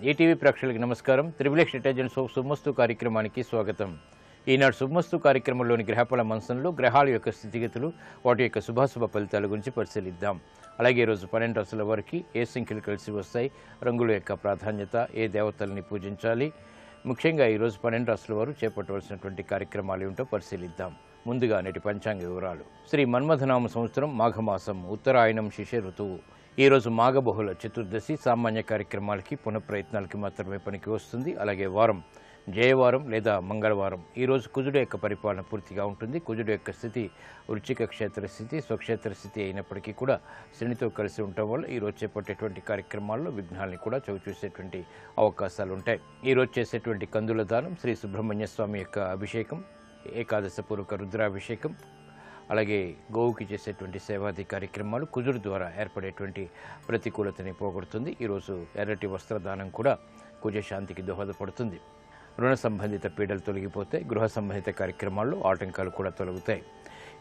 ETV ప్రేక్షకులకు నమస్కారం. Triple detergents of శుభమస్తు కార్యక్రమానికి స్వాగతం. ఈనాడు శుభమస్తు కార్యక్రమంలోని గ్రహఫల మంచంలో గ్రహాల యొక్క స్థితిగతులు, వాటి యొక్క శుభాశుభ ఫలితాల గురించి పరిశీలిద్దాం. అలాగే ఈరోజు 12 రాశుల వారికి ఏ సంఖ్యలు కలిసి వస్తాయి, రంగుల యొక్క ప్రాధాన్యత, ఏ దేవతల్ని పూజించాలి, ముఖ్యంగా ఈరోజు 12 రాశుల వారు చేపట్టవలసినటువంటి కార్యక్రమాలు ఏమిటో పరిశీలిద్దాం. ముందుగా నేటి పంచాంగ వివరాలు. శ్రీ మన్మథనామ సంవత్సరం మాఘమాసం, ఉత్తరాయణం, శిశిర ఋతువు. ఈరోజు మాఘబహుళ చతుర్దశి. సామాన్య కార్యక్రమాలకి, పునఃప్రయత్నాలకి మాత్రమే పనికి వస్తుంది. అలాగే వారం జయవారం లేదా మంగళవారం. ఈరోజు కుజుడు యొక్క పరిపాలన పూర్తిగా ఉంటుంది. కుజుడు యొక్క స్థితి వృశ్చిక క్షేత్ర స్థితి, స్వక్షేత్ర స్థితి అయినప్పటికీ కూడా శనితో కలిసి ఉండటం వల్ల ఈరోజు చేపట్టేటువంటి కార్యక్రమాల్లో విఘ్నాల్ని కూడా చవిచూసేటువంటి అవకాశాలు ఉంటాయి. ఈరోజు చేసేటువంటి కందుల దానం, శ్రీ సుబ్రహ్మణ్య స్వామి యొక్క అభిషేకం, ఏకాదశ పూర్వక రుద్రాభిషేకం, అలాగే గోవుకి చేసేటువంటి సేవాది కార్యక్రమాలు కుజుడు ద్వారా ఏర్పడేటువంటి ప్రతికూలతని పోగొడుతుంది. ఈరోజు ఎర్రటి వస్త్రదానం కూడా కుజశాంతికి దోహదపడుతుంది. రుణ సంబంధిత పీడలు తొలగిపోతే గృహ సంబంధిత కార్యక్రమాల్లో ఆటంకాలు కూడా తొలగుతాయి.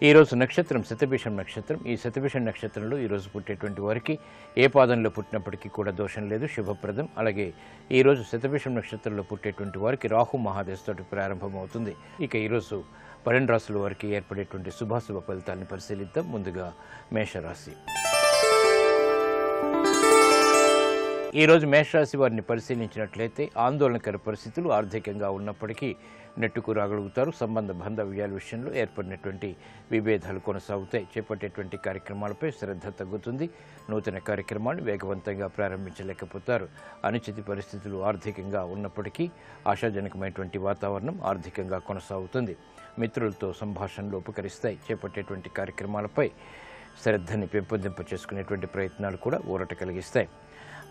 ఈరోజు నక్షత్రం శతభిషం నక్షత్రం. ఈ శతభిషం నక్షత్రంలో ఈరోజు పుట్టేటువంటి వారికి ఏ పాదంలో పుట్టినప్పటికీ కూడా దోషం లేదు, శుభప్రదం. అలాగే ఈరోజు శతభిషం నక్షత్రంలో పుట్టేటువంటి వారికి రాహు మహాదశతోటి ప్రారంభమవుతుంది. ఇక ఈరోజు 12 రాశుల వారికి ఏర్పడేటువంటి శుభాశుభ ఫలితాలను పరిశీలిద్దాం. ముందుగా మేషరాశి. ఈరోజు మేషరాశి వారిని పరిశీలించినట్లయితే ఆందోళనకర పరిస్థితులు ఆర్థికంగా ఉన్నప్పటికీ నెట్టుకు రాగలుగుతారు. సంబంధ బాంధవ్యాల విషయంలో ఏర్పడినటువంటి విభేదాలు కొనసాగుతాయి. చేపట్టేటువంటి కార్యక్రమాలపై శ్రద్ధ తగ్గుతుంది. నూతన కార్యక్రమాన్ని వేగవంతంగా ప్రారంభించలేకపోతారు. అనిశ్చిత పరిస్థితులు ఆర్థికంగా ఉన్నప్పటికీ ఆశాజనకమైనటువంటి వాతావరణం ఆర్థికంగా కొనసాగుతుంది. మిత్రులతో సంభాషణలు ఉపకరిస్తాయి. చేపట్టేటువంటి కార్యక్రమాలపై శ్రద్ధని పెంపొందింప చేసుకునేటువంటి ప్రయత్నాలు కూడా ఊరట కలిగిస్తాయి.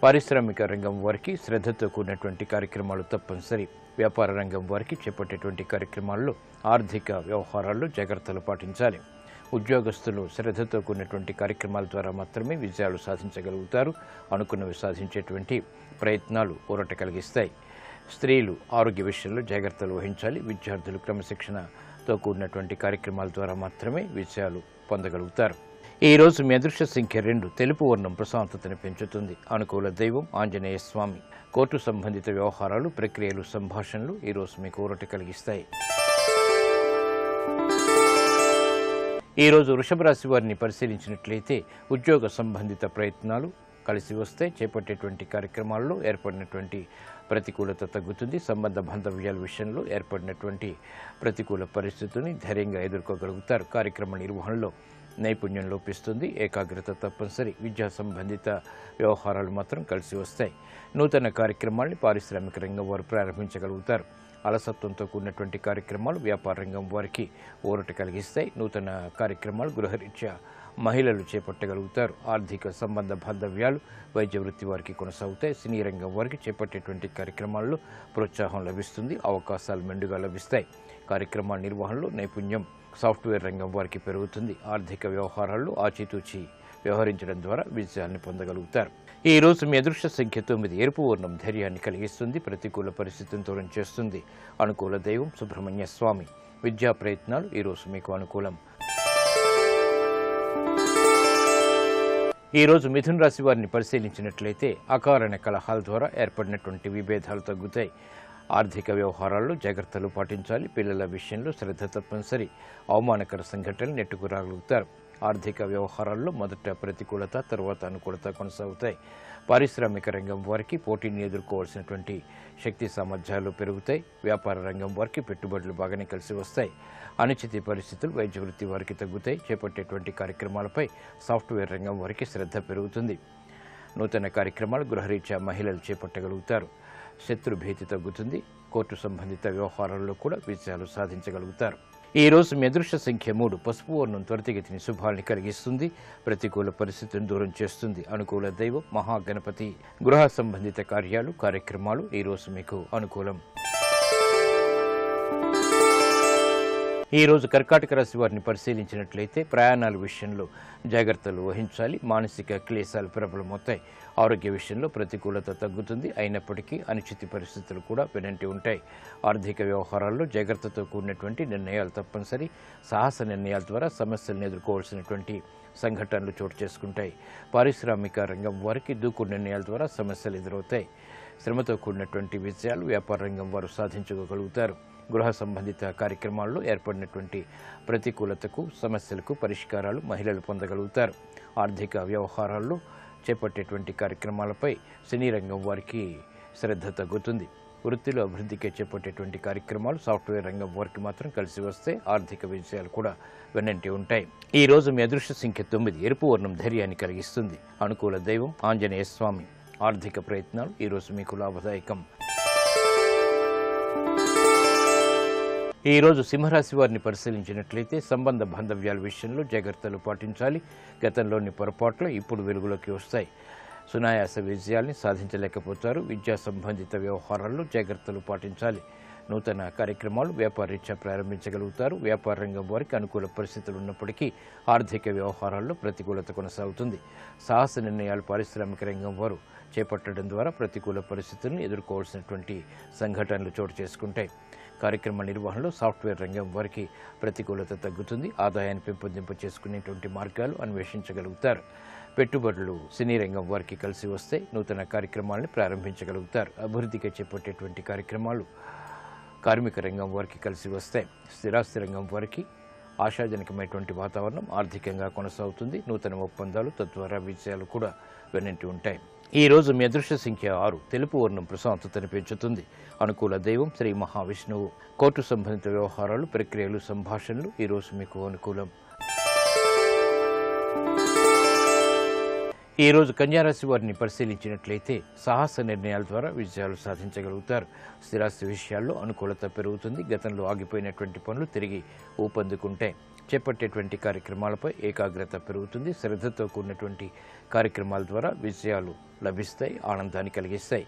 పారిశ్రామిక రంగం వారికి శ్రద్ధతో కూడినటువంటి కార్యక్రమాలు తప్పనిసరి. వ్యాపార రంగం వారికి చేపట్టేటువంటి కార్యక్రమాల్లో ఆర్థిక వ్యవహారాల్లో జాగ్రత్తలు పాటించాలి. ఉద్యోగస్తులు శ్రద్ధతో కూడినటువంటి కార్యక్రమాల ద్వారా మాత్రమే విజయాలు సాధించగలుగుతారు. అనుకున్నవి సాధించేటువంటి ప్రయత్నాలు ఊరట కలిగిస్తాయి. స్త్రీలు ఆరోగ్య విషయంలో జాగ్రత్తలు వహించాలి. విద్యార్థులు క్రమశిక్షణతో కూడినటువంటి కార్యక్రమాల ద్వారా మాత్రమే విజయాలు పొందగలుగుతారు. ఈరోజు మీ అదృష్ట సంఖ్య 2. తెలుపు వర్ణం ప్రశాంతతను పెంచుతుంది. అనుకూల దైవం ఆంజనేయ స్వామి. కోర్టు సంబంధిత వ్యవహారాలు, ప్రక్రియలు, సంభాషణలు ఈరోజు మీకు ఊరట కలిగిస్తాయి. ఈరోజు వృషభ రాశి వారిని పరిశీలించినట్లయితే ఉద్యోగ సంబంధిత ప్రయత్నాలు కలిసి వస్తే చేపట్టేటువంటి కార్యక్రమాల్లో ఏర్పడినటువంటి ప్రతికూలత తగ్గుతుంది. సంబంధ బాంధవ్యాల విషయంలో ఏర్పడినటువంటి ప్రతికూల పరిస్థితుల్ని ధైర్యంగా ఎదుర్కోగలుగుతారు. కార్యక్రమ నిర్వహణలో నైపుణ్యం లోపిస్తుంది. ఏకాగ్రత తప్పనిసరి. విద్యా సంబంధిత వ్యవహారాలు మాత్రం కలిసి వస్తాయి. నూతన కార్యక్రమాల్ని పారిశ్రామిక రంగం వారు ప్రారంభించగలుగుతారు. అలసత్వంతో కూడినటువంటి కార్యక్రమాలు వ్యాపార రంగం వారికి ఊరట కలిగిస్తాయి. నూతన కార్యక్రమాలు గృహరీత్యా మహిళలు చేపట్టగలుగుతారు. ఆర్థిక సంబంధ బాంధవ్యాలు వైద్య వృత్తి వారికి కొనసాగుతాయి. సినీ రంగం వారికి చేపట్టేటువంటి కార్యక్రమాల్లో ప్రోత్సాహం లభిస్తుంది. అవకాశాలు మెండుగా లభిస్తాయి. కార్యక్రమాల నిర్వహణలో నైపుణ్యం సాఫ్ట్వేర్ రంగం వారికి పెరుగుతుంది. ఆర్థిక వ్యవహారాల్లో ఆచితూచి వ్యవహరించడం ద్వారా విజయాన్ని పొందగలుగుతారు. ఈ రోజు మీ అదృష్ట సంఖ్య 9. ఎరుపు వర్ణం ధైర్యాన్ని కలిగిస్తుంది. ప్రతికూల పరిస్థితిని దూరం చేస్తుంది. అనుకూల దైవం సుబ్రహ్మణ్య స్వామి. విద్యా ప్రయత్నాలు ఈరోజు మీకు అనుకూలం. ఈరోజు మిథున రాశి వారిని పరిశీలించినట్లయితే అకారణ కలహాల ద్వారా ఏర్పడినటువంటి విభేదాలు తగ్గుతాయి. ఆర్థిక వ్యవహారాల్లో జాగ్రత్తలు పాటించాలి. పిల్లల విషయంలో శ్రద్ధ తప్పనిసరి. అవమానకర సంఘటనలు నెట్టుకు రాగలుగుతారు. ఆర్థిక వ్యవహారాల్లో మొదట ప్రతికూలత, తర్వాత అనుకూలత కొనసాగుతాయి. పారిశ్రామిక రంగం వారికి పోటీని ఎదుర్కోవాల్సినటువంటి శక్తి సామర్థ్యాలు పెరుగుతాయి. వ్యాపార రంగం వారికి పెట్టుబడులు బాగానే కలిసి వస్తాయి. అనిశ్చిత పరిస్థితులు వైద్య వృత్తి వారికి తగ్గుతాయి. చేపట్టేటువంటి కార్యక్రమాలపై సాఫ్ట్వేర్ రంగం వారికి శ్రద్ధ పెరుగుతుంది. నూతన కార్యక్రమాలు గృహరీత్యా మహిళలు చేపట్టగలుగుతారు. శత్రు భీతి తగ్గుతుంది. కోర్టు సంబంధిత వ్యవహారాల్లో కూడా విజయాలు సాధించగలుగుతారు. ఈ రోజు మీ అదృష్ట సంఖ్య 3. పసుపు వర్ణం త్వరితగతిని శుభాల్ని కలిగిస్తుంది. ప్రతికూల పరిస్థితిని దూరం చేస్తుంది. అనుకూల దైవం మహాగణపతి. గృహ సంబంధిత కార్యాలు, కార్యక్రమాలు ఈరోజు మీకు అనుకూలం. ఈ రోజు కర్కాటక రాశి వారిని పరిశీలించినట్లయితే ప్రయాణాల విషయంలో జాగ్రత్తలు వహించాలి. మానసిక క్లేశాలు ప్రబలమవుతాయి. ఆరోగ్య విషయంలో ప్రతికూలత తగ్గుతుంది. అయినప్పటికీ అనిశ్చిత పరిస్థితులు కూడా వెనంటి ఉంటాయి. ఆర్థిక వ్యవహారాల్లో జాగ్రత్తతో కూడినటువంటి నిర్ణయాలు తప్పనిసరి. సాహస నిర్ణయాల ద్వారా సమస్యలను ఎదుర్కోవాల్సినటువంటి సంఘటనలు చోటు చేసుకుంటాయి. పారిశ్రామిక రంగం వారికి దూకుడు నిర్ణయాల ద్వారా సమస్యలు ఎదురవుతాయి. శ్రమతో కూడినటువంటి విజయాలు వ్యాపార రంగం వారు సాధించుకోగలుగుతారు. గృహ సంబంధిత కార్యక్రమాల్లో ఏర్పడినటువంటి ప్రతికూలతకు సమస్యలకు పరిష్కారాలు మహిళలు పొందగలుగుతారు. ఆర్థిక వ్యవహారాల్లో చేపట్టేటువంటి కార్యక్రమాలపై సినీ రంగం వారికి శ్రద్ధ తగ్గుతుంది. వృత్తిలో అభివృద్ధికి చేపట్టేటువంటి కార్యక్రమాలు సాఫ్ట్వేర్ రంగం వారికి మాత్రం కలిసి వస్తే ఆర్థిక విజయాలు కూడా వెన్నంటి ఉంటాయి. ఈ రోజు మీ అదృష్ట సంఖ్య 9. ఎరుపు వర్ణం ధైర్యాన్ని కలిగిస్తుంది. అనుకూల దైవం ఆంజనేయ స్వామి. ఆర్థిక ప్రయత్నాలు ఈరోజు మీకు లాభదాయకం. ఈ రోజు సింహరాశి వారిని పరిశీలించినట్లయితే సంబంధ బాంధవ్యాల విషయంలో జాగ్రత్తలు పాటించాలి. గతంలోని పొరపాట్లు ఇప్పుడు వెలుగులోకి వస్తాయి. సునాయాస విజయాల్ని సాధించలేకపోతారు. విద్యా సంబంధిత వ్యవహారాల్లో జాగ్రత్తలు పాటించాలి. నూతన కార్యక్రమాలు వ్యాపారరీత్యా ప్రారంభించగలుగుతారు. వ్యాపార రంగం వారికి అనుకూల పరిస్థితులు ఉన్నప్పటికీ ఆర్థిక వ్యవహారాల్లో ప్రతికూలత కొనసాగుతుంది. సాహస నిర్ణయాలు పారిశ్రామిక రంగం వారు చేపట్టడం ద్వారా ప్రతికూల పరిస్థితులను ఎదుర్కోవాల్సినటువంటి సంఘటనలు చోటు చేసుకుంటాయి. కార్యక్రమ నిర్వహణలో సాఫ్ట్వేర్ రంగం వారికి ప్రతికూలత తగ్గుతుంది. ఆదాయాన్ని పెంపొందింప చేసుకునేటువంటి మార్గాలు అన్వేషించగలుగుతారు. పెట్టుబడులు సినీ రంగం వారికి కలిసి వస్తే నూతన కార్యక్రమాలను ప్రారంభించగలుగుతారు. అభివృద్ధికి చేపట్టేటువంటి కార్యక్రమాలు కార్మిక రంగం వారికి కలిసి వస్తాయి. స్థిరాస్తి రంగం వారికి ఆశాజనకమైనటువంటి వాతావరణం ఆర్థికంగా కొనసాగుతుంది. నూతన ఒప్పందాలు తద్వారా విజయాలు కూడా వెన్నంటి ఉంటాయి. ఈ రోజు మీ అదృష్ట సంఖ్య 6. తెలుపు వర్ణం ప్రశాంతతను పెంచుతుంది. అనుకూల దైవం శ్రీ మహావిష్ణువు. కోర్టు సంబంధిత వ్యవహారాలు, ప్రక్రియలు, సంభాషణలు ఈరోజు మీకు అనుకూలం. ఈ రోజు కన్యారాశి వారిని పరిశీలించినట్లయితే సాహస నిర్ణయాల ద్వారా విజయాలు సాధించగలుగుతారు. స్థిరాస్తి విషయాల్లో అనుకూలత పెరుగుతుంది. గతంలో ఆగిపోయినటువంటి పనులు తిరిగి ఊపందుకుంటాయి. చేపట్టేటువంటి కార్యక్రమాలపై ఏకాగ్రత పెరుగుతుంది. శ్రద్ధతో కూడినటువంటి కార్యక్రమాల ద్వారా విజయాలు లభిస్తాయి, ఆనందాన్ని కలిగిస్తాయి.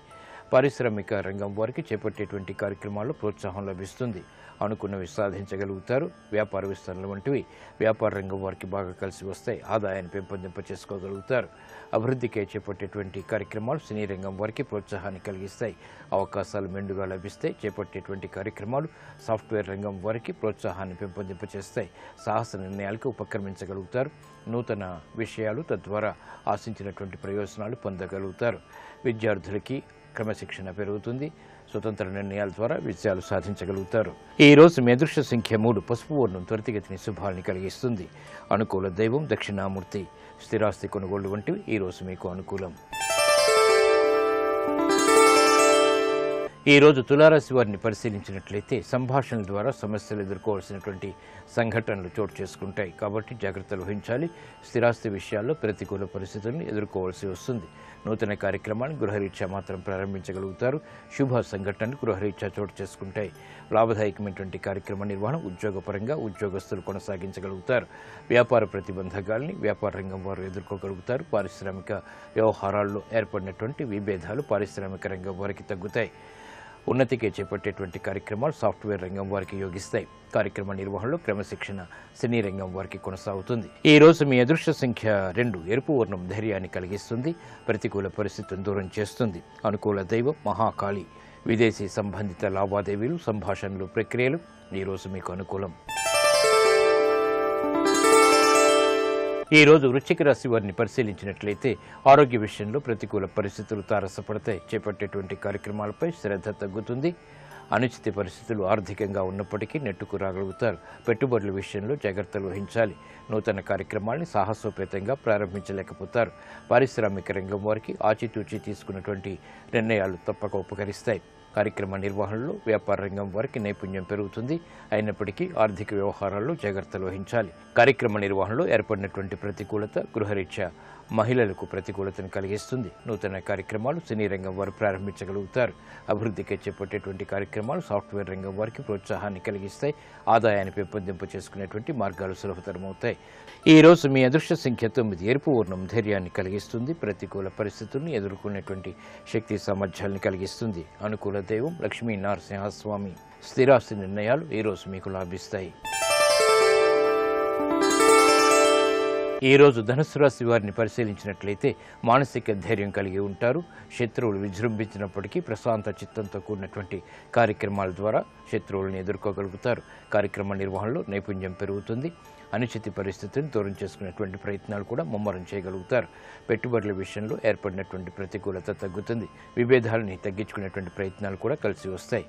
పారిశ్రామిక రంగం వారికి చేపట్టేటువంటి కార్యక్రమాల్లో ప్రోత్సాహం లభిస్తుంది. అనుకున్నవి సాధించగలుగుతారు. వ్యాపార విస్తరణ వంటివి వ్యాపార రంగం వారికి బాగా కలిసి వస్తాయి. ఆదాయాన్ని పెంపొందింప చేసుకోగలుగుతారు. అభివృద్ధికి చేపట్టేటువంటి కార్యక్రమాలు సినీ రంగం వారికి ప్రోత్సాహాన్ని కలిగిస్తాయి. అవకాశాలు మెండుగా లభిస్తాయి. చేపట్టేటువంటి కార్యక్రమాలు సాఫ్ట్వేర్ రంగం వారికి ప్రోత్సాహాన్ని పెంపొందింప చేస్తాయి. సాహస నిర్ణయాలకు ఉపక్రమించగలుగుతారు. నూతన విషయాలు తద్వారా ఆశించినటువంటి ప్రయోజనాలు పొందగలుగుతారు. విద్యార్థులకి క్రమశిక్షణ పెరుగుతుంది. స్వతంత్ర నిర్ణయాల ద్వారా విజయాలు సాధించగలుగుతారు. ఈ రోజు మీ అదృష్ట సంఖ్య 3. పసుపు వర్ణం త్వరితగతిని శుభాల్ని కలిగిస్తుంది. అనుకూల దైవం దక్షిణామూర్తి. స్థిరాస్తి కొనుగోళ్లు వంటివి ఈ రోజు మీకు అనుకూలం. ఈ రోజు తులారాశి వారిని పరిశీలించినట్లయితే సంభాషణల ద్వారా సమస్యలు ఎదుర్కోవాల్సినటువంటి సంఘటనలు చోటు చేసుకుంటాయి. కాబట్టి జాగ్రత్తలు వహించాలి. స్థిరాస్తి విషయాల్లో ప్రతికూల పరిస్థితులను ఎదుర్కోవాల్సి వస్తుంది. నూతన కార్యక్రమాన్ని గృహరీత్యా మాత్రం ప్రారంభించగలుగుతారు. శుభ సంఘటనలు గృహరీత్యా చోటు చేసుకుంటాయి. లాభదాయకమైనటువంటి కార్యక్రమ నిర్వహణ ఉద్యోగపరంగా ఉద్యోగస్తులు కొనసాగించగలుగుతారు. వ్యాపార ప్రతిబంధకాలని వ్యాపార రంగం వారు ఎదుర్కోగలుగుతారు. పారిశ్రామిక వ్యవహారాల్లో ఏర్పడినటువంటి విభేదాలు పారిశ్రామిక రంగం వారికి తగ్గుతాయి. ఉన్నతికి చేపట్టేటువంటి కార్యక్రమాలు సాఫ్ట్వేర్ రంగం వారికి యోగిస్తాయి. కార్యక్రమ నిర్వహణలో క్రమశిక్షణ సినీ రంగం వారికి కొనసాగుతుంది. ఈ రోజు మీ అదృష్ట సంఖ్య 2. ఎరుపు వర్ణం ధైర్యాన్ని కలిగిస్తుంది. ప్రతికూల పరిస్థితులను దూరం చేస్తుంది. అనుకూల దైవం మహాకాళి. విదేశీ సంబంధిత లావాదేవీలు, సంభాషణలు, ప్రక్రియలు ఈరోజు మీకు అనుకూలం. ఈ రోజు వృశ్చిక రాశి వారిని పరిశీలించినట్లయితే ఆరోగ్య విషయంలో ప్రతికూల పరిస్థితులు తారసపడతాయి. చేపట్టేటువంటి కార్యక్రమాలపై శ్రద్ధ తగ్గుతుంది. అనుచిత పరిస్థితులు ఆర్థికంగా ఉన్నప్పటికీ నెట్టుకు రాగలుగుతారు. పెట్టుబడుల విషయంలో జాగ్రత్తలు వహించాలి. నూతన కార్యక్రమాల్ని సాహసోపేతంగా ప్రారంభించలేకపోతారు. పారిశ్రామిక రంగం వారికి ఆచితూచి తీసుకున్నటువంటి నిర్ణయాలు తప్పక ఉపకరిస్తాయి. కార్యక్రమ నిర్వహణలో వ్యాపార రంగం వారికి నైపుణ్యం పెరుగుతుంది. అయినప్పటికీ ఆర్థిక వ్యవహారాల్లో జాగ్రత్తలు వహించాలి. కార్యక్రమ నిర్వహణలో ఏర్పడినటువంటి ప్రతికూలత గృహరీత్యా మహిళలకు ప్రతికూలతను కలిగిస్తుంది. నూతన కార్యక్రమాలు సినీ రంగం వారు ప్రారంభించగలుగుతారు. అభివృద్ధికి చేపట్టేటువంటి కార్యక్రమాలు సాఫ్ట్వేర్ రంగం వారికి ప్రోత్సాహాన్ని కలిగిస్తాయి. ఆదాయాన్ని పెంపొందింప చేసుకునేటువంటి మార్గాలు సులభతరమవుతాయి. ఈ రోజు మీ అదృష్ట సంఖ్య 9. ఎరుపు వర్ణం ధైర్యాన్ని కలిగిస్తుంది. ప్రతికూల పరిస్థితుల్ని ఎదుర్కొనేటువంటి శక్తి సామర్థ్యాలను కలిగిస్తుంది. అనుకూల దైవం లక్ష్మీ నరసింహస్వామి. స్థిరాస్తి నిర్ణయాలు ఈ రోజు మీకు లాభిస్తాయి. ఈ రోజు ధనుస్సు రాశి వారిని పరిశీలించినట్లయితే మానసిక ధైర్యం కలిగి ఉంటారు. శత్రువులు విజృంభించినప్పటికీ ప్రశాంత చిత్తంతో కూడినటువంటి కార్యక్రమాల ద్వారా శత్రువులను ఎదుర్కోగలుగుతారు. కార్యక్రమ నిర్వహణలో నైపుణ్యం పెరుగుతుంది. అనుచిత పరిస్థితిని దూరం చేసుకునేటువంటి ప్రయత్నాలు కూడా ముమ్మరం చేయగలుగుతారు. పెట్టుబడుల విషయంలో ఏర్పడినటువంటి ప్రతికూలత తగ్గుతుంది. విభేదాలని తగ్గించుకునేటువంటి ప్రయత్నాలు కూడా కలిసి వస్తాయి.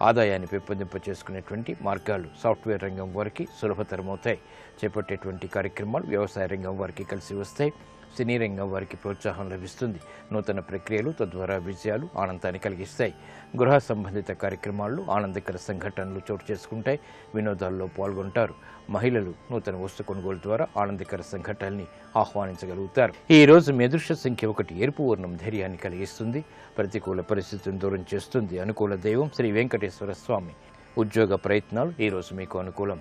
ఆదాయాన్ని పెంపొందింప చేసుకునేటువంటి మార్గాలు సాఫ్ట్వేర్ రంగం వారికి సులభతరమవుతాయి. చేపట్టేటువంటి కార్యక్రమాలు వ్యవసాయ రంగం వారికి కలిసి వస్తాయి. సినీ రంగం వారికి ప్రోత్సాహం లభిస్తుంది. నూతన ప్రక్రియలు తద్వారా విజయాలు ఆనందాన్ని కలిగిస్తాయి. గృహ సంబంధిత కార్యక్రమాల్లో ఆనందకర సంఘటనలు చోటు చేసుకుంటాయి. వినోదాల్లో పాల్గొంటారు. మహిళలు నూతన వస్తు కొనుగోలు ద్వారా ఆనందకర సంఘటనల్ని ఆహ్వానించగలుగుతారు. ఈ రోజు మీ అదృష్ట సంఖ్య 1. ఎరుపు వర్ణం ధైర్యాన్ని కలిగిస్తుంది. ప్రతికూల పరిస్థితులను దూరం చేస్తుంది. అనుకూల దైవం శ్రీ వెంకటేశ్వర స్వామి. ఉద్యోగ ప్రయత్నాలు ఈ రోజు మీకు అనుకూలం.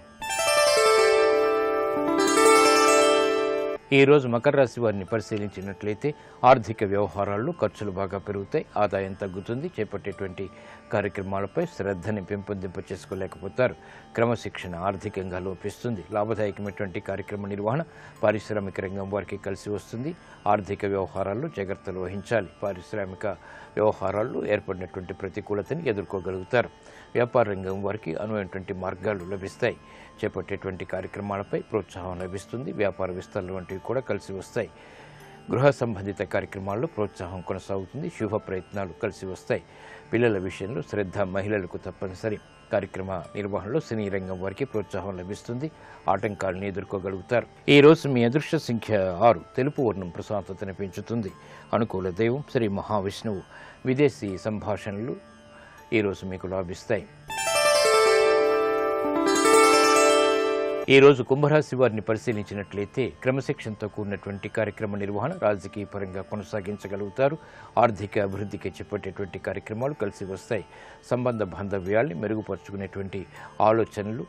ఈ రోజు మకర రాశి వారిని పరిశీలించినట్లయితే ఆర్థిక వ్యవహారాల్లో ఖర్చులు బాగా పెరుగుతాయి. ఆదాయం తగ్గుతుంది. చేపట్టేటువంటి కార్యక్రమాలపై శ్రద్ధని పెంపొందింప చేసుకోలేకపోతారు. క్రమశిక్షణ ఆర్థికంగా లోపిస్తుంది. లాభదాయకమైనటువంటి కార్యక్రమ నిర్వహణ పారిశ్రామిక రంగం వారికి కలిసి వస్తుంది. ఆర్థిక వ్యవహారాల్లో జాగ్రత్తలు వహించాలి. పారిశ్రామిక వ్యవహారాల్లో ఏర్పడినటువంటి ప్రతికూలతని ఎదుర్కోగలుగుతారు. వ్యాపార రంగం వారికి అనువైనటువంటి మార్గాలు లభిస్తాయి. చేపట్టేటువంటి కార్యక్రమాలపై ప్రోత్సాహం లభిస్తుంది. వ్యాపార విస్తరణ వంటివి కూడా కలిసి వస్తాయి. గృహ సంబంధిత కార్యక్రమాల్లో ప్రోత్సాహం కొనసాగుతుంది. శుభ ప్రయత్నాలు కలిసి వస్తాయి. పిల్లల విషయంలో శ్రద్ధ మహిళలకు తప్పనిసరి. కార్యక్రమ నిర్వహణలో సినీ రంగం వారికి ప్రోత్సాహం లభిస్తుంది. ఆటంకాలను ఎదుర్కోగలుగుతారు. ఈ రోజు మీ అదృష్ట సంఖ్య 6. తెలుపు వర్ణం ప్రశాంతతను పెంచుతుంది. అనుకూల దైవం శ్రీ మహావిష్ణువు. విదేశీ సంభాషణలు ఈ రోజు మీకు లాభిస్తాయి. ఈ రోజు కుంభరాశి వారిని పరిశీలించినట్లయితే క్రమశిక్షణతో కూడినటువంటి కార్యక్రమ నిర్వహణ రాజకీయ పరంగా కొనసాగించగలుగుతారు. ఆర్థిక అభివృద్ధికి చేపట్టేటువంటి కార్యక్రమాలు కలిసి వస్తాయి. సంబంధ బాంధవ్యాల్ని మెరుగుపరుచుకునేటువంటి ఆలోచనలు